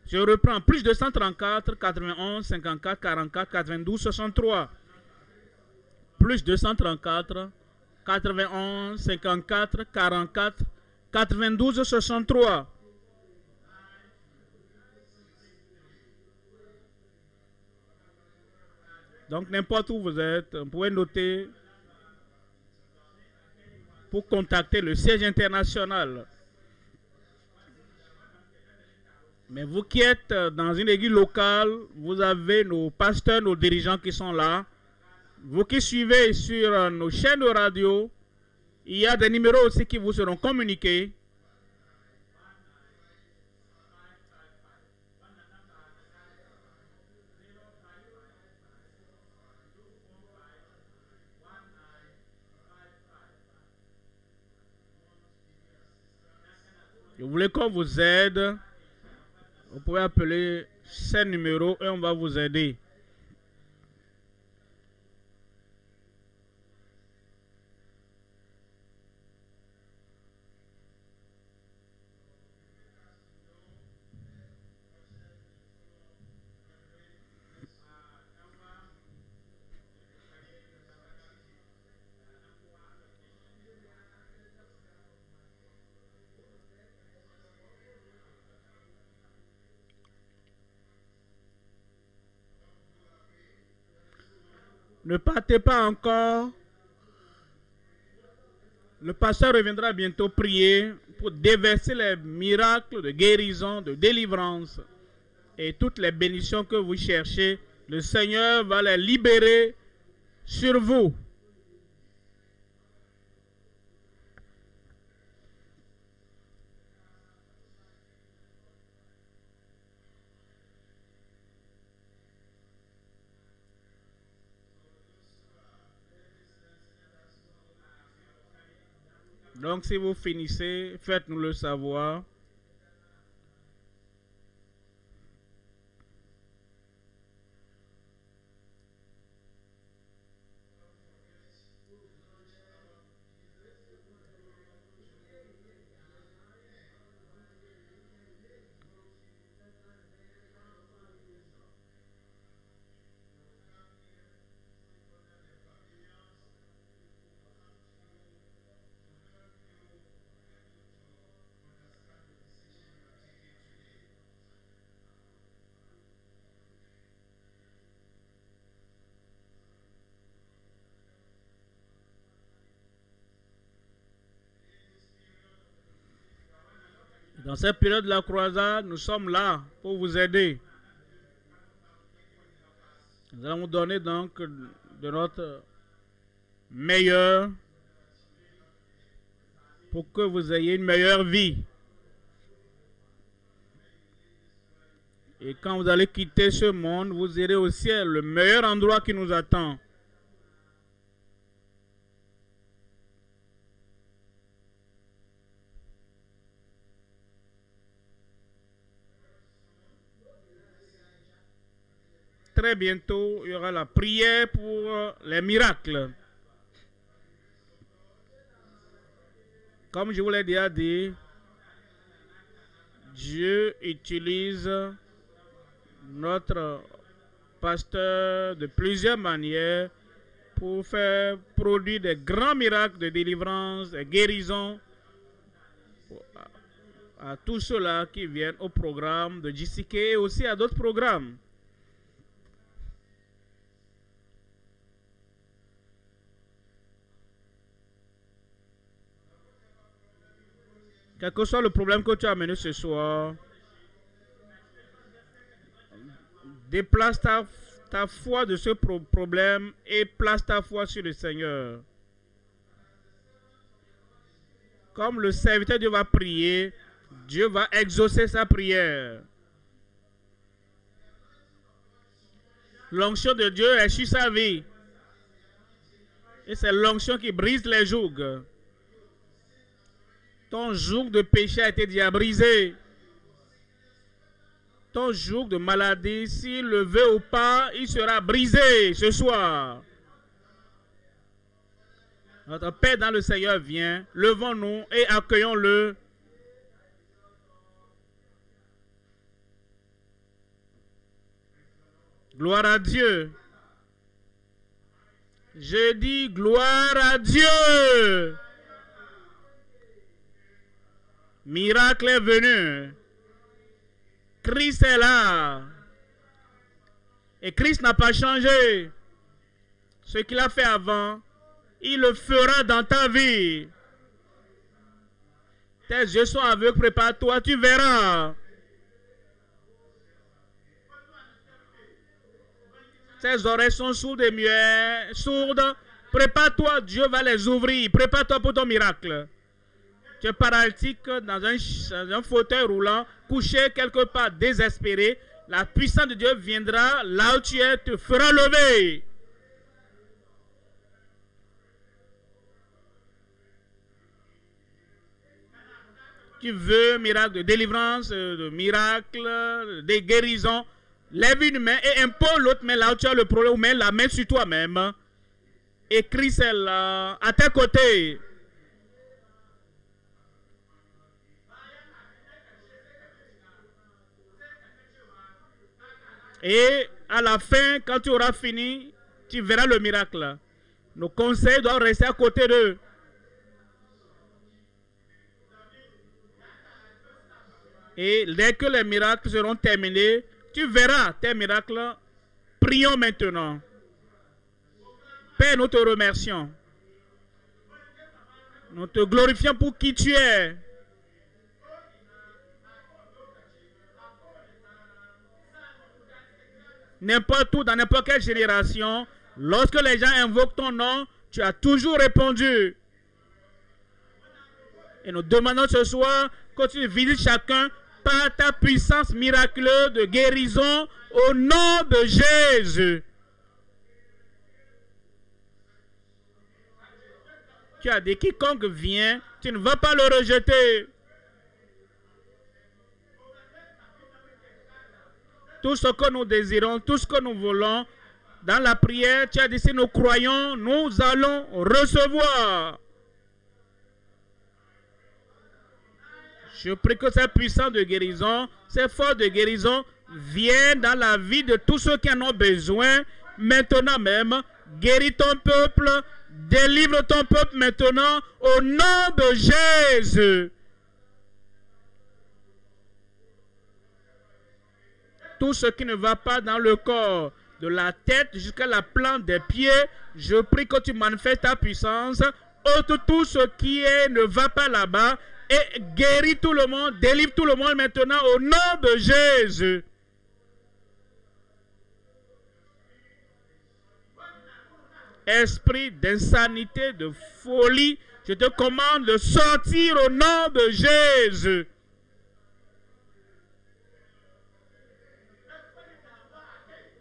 Je reprends. Plus 234 91 54 44 92 63. Plus 234 91 54 44 92 63. Donc, n'importe où vous êtes, vous pouvez noter pour contacter le siège international. Mais vous qui êtes dans une église locale, vous avez nos pasteurs, nos dirigeants qui sont là. Vous qui suivez sur nos chaînes de radio, il y a des numéros aussi qui vous seront communiqués. Si vous voulez qu'on vous aide, vous pouvez appeler ces numéros et on va vous aider. Ne partez pas encore. Le pasteur reviendra bientôt prier pour déverser les miracles de guérison, de délivrance et toutes les bénédictions que vous cherchez. Le Seigneur va les libérer sur vous. Donc, si vous finissez, faites-nous le savoir. Dans cette période de la croisade, nous sommes là pour vous aider. Nous allons vous donner donc de notre meilleur pour que vous ayez une meilleure vie. Et quand vous allez quitter ce monde, vous irez au ciel, le meilleur endroit qui nous attend. Très bientôt, il y aura la prière pour les miracles. Comme je vous l'ai déjà dit, Dieu utilise notre pasteur de plusieurs manières pour faire produire des grands miracles de délivrance, de guérison à tous ceux-là qui viennent au programme de JCK et aussi à d'autres programmes. Quel que soit le problème que tu as amené ce soir, déplace ta foi de ce problème et place ta foi sur le Seigneur. Comme le serviteur de Dieu va prier, Dieu va exaucer sa prière. L'onction de Dieu est sur sa vie. Et c'est l'onction qui brise les jougs. Ton joug de péché a été déjà brisé. Ton joug de maladie, s'il le veut ou pas, il sera brisé ce soir. Notre Père dans le Seigneur vient. Levons-nous et accueillons-le. Gloire à Dieu. Je dis gloire à Dieu. Miracle est venu. Christ est là. Et Christ n'a pas changé. Ce qu'il a fait avant, il le fera dans ta vie. Tes yeux sont aveugles, prépare-toi, tu verras. Tes oreilles sont sourdes et muettes, sourdes. Prépare-toi, Dieu va les ouvrir. Prépare-toi pour ton miracle. Tu es paralytique dans un fauteuil roulant, couché quelque part, désespéré. La puissance de Dieu viendra là où tu es, te fera lever. Tu veux miracle de délivrance, de miracle, de guérison. Lève une main et impose l'autre main là où tu as le problème, ou mets la main sur toi-même. Et Christ est là, à tes côtés. Et à la fin, quand tu auras fini, tu verras le miracle. Nos conseils doivent rester à côté d'eux. Et dès que les miracles seront terminés, tu verras tes miracles. Prions maintenant. Père, nous te remercions. Nous te glorifions pour qui tu es. N'importe où, dans n'importe quelle génération, lorsque les gens invoquent ton nom, tu as toujours répondu. Et nous demandons ce soir que tu visites chacun par ta puissance miraculeuse de guérison au nom de Jésus. Tu as dit, quiconque vient, tu ne vas pas le rejeter. Tout ce que nous désirons, tout ce que nous voulons, dans la prière, tu as dit, si nous croyons, nous allons recevoir. Je prie que cette puissance de guérison, cette force de guérison vienne dans la vie de tous ceux qui en ont besoin. Maintenant même, guéris ton peuple, délivre ton peuple maintenant au nom de Jésus. Tout ce qui ne va pas dans le corps, de la tête jusqu'à la plante des pieds, je prie que tu manifestes ta puissance. Ôte tout ce qui ne va pas là-bas et guéris tout le monde, délivre tout le monde maintenant au nom de Jésus. Esprit d'insanité, de folie, je te commande de sortir au nom de Jésus.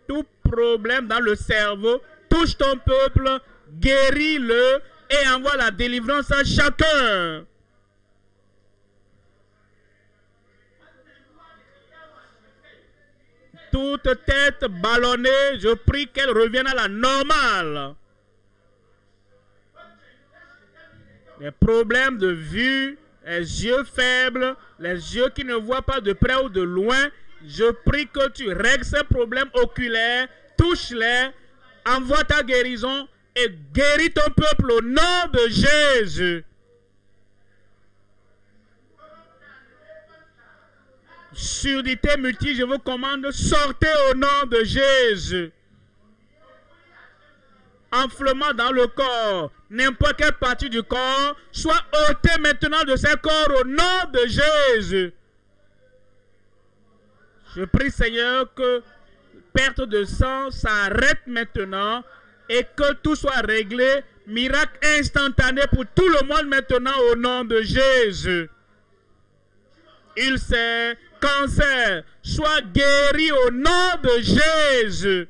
Tout problème dans le cerveau, touche ton peuple, guéris-le et envoie la délivrance à chacun. Toute tête ballonnée, je prie qu'elle revienne à la normale. Les problèmes de vue, les yeux faibles, les yeux qui ne voient pas de près ou de loin, je prie que tu règles ces problèmes oculaires, touche-les, envoie ta guérison et guéris ton peuple au nom de Jésus. Surdité multiple, je vous commande, sortez au nom de Jésus. Enflement dans le corps, n'importe quelle partie du corps, soit ôté maintenant de ces corps au nom de Jésus. Je prie, Seigneur, que perte de sang s'arrête maintenant et que tout soit réglé. Miracle instantané pour tout le monde maintenant au nom de Jésus. Ulcère, cancer, soit guéri au nom de Jésus.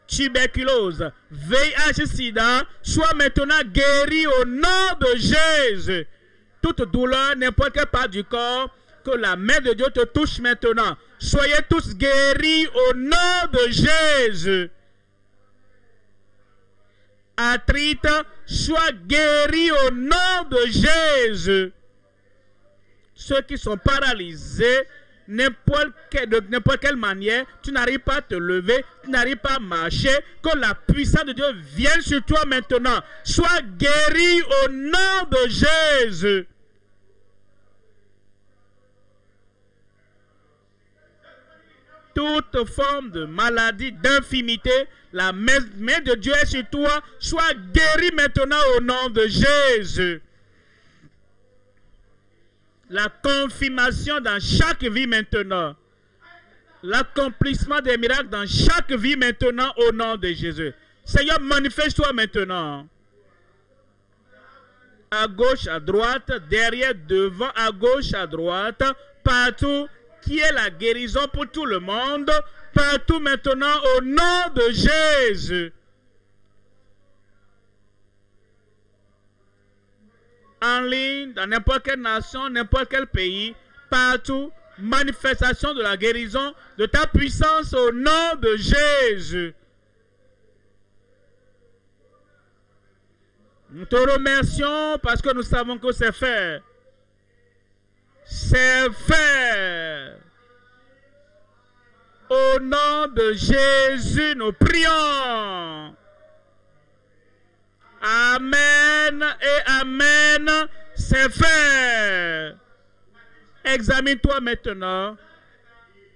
Tuberculose, VIH, sida, soit maintenant guéri au nom de Jésus. Toute douleur, n'importe quelle part du corps, Que la main de Dieu te touche maintenant. Soyez tous guéris au nom de Jésus. Arthrite, sois guéri au nom de Jésus. Ceux qui sont paralysés, de n'importe quelle manière, tu n'arrives pas à te lever, tu n'arrives pas à marcher, que la puissance de Dieu vienne sur toi maintenant. Sois guéri au nom de Jésus. Toute forme de maladie, d'infirmité, la main de Dieu est sur toi. Sois guéri maintenant au nom de Jésus. La confirmation dans chaque vie maintenant. L'accomplissement des miracles dans chaque vie maintenant au nom de Jésus. Seigneur, manifeste-toi maintenant. À gauche, à droite, derrière, devant, à gauche, à droite, partout. Qui est la guérison pour tout le monde, partout maintenant au nom de Jésus. En ligne, dans n'importe quelle nation, n'importe quel pays, partout, manifestation de la guérison, de ta puissance au nom de Jésus. Nous te remercions parce que nous savons que c'est fait. C'est fait. Au nom de Jésus, nous prions. Amen et amen. C'est fait. Examine-toi maintenant.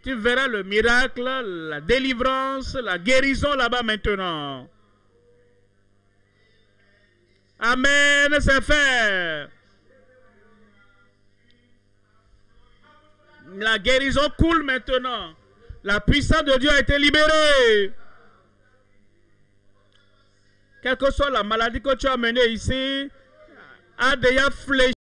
Tu verras le miracle, la délivrance, la guérison là-bas maintenant. Amen, c'est fait. La guérison coule maintenant. La puissance de Dieu a été libérée. Quelle que soit la maladie que tu as menée ici, a déjà fléchi.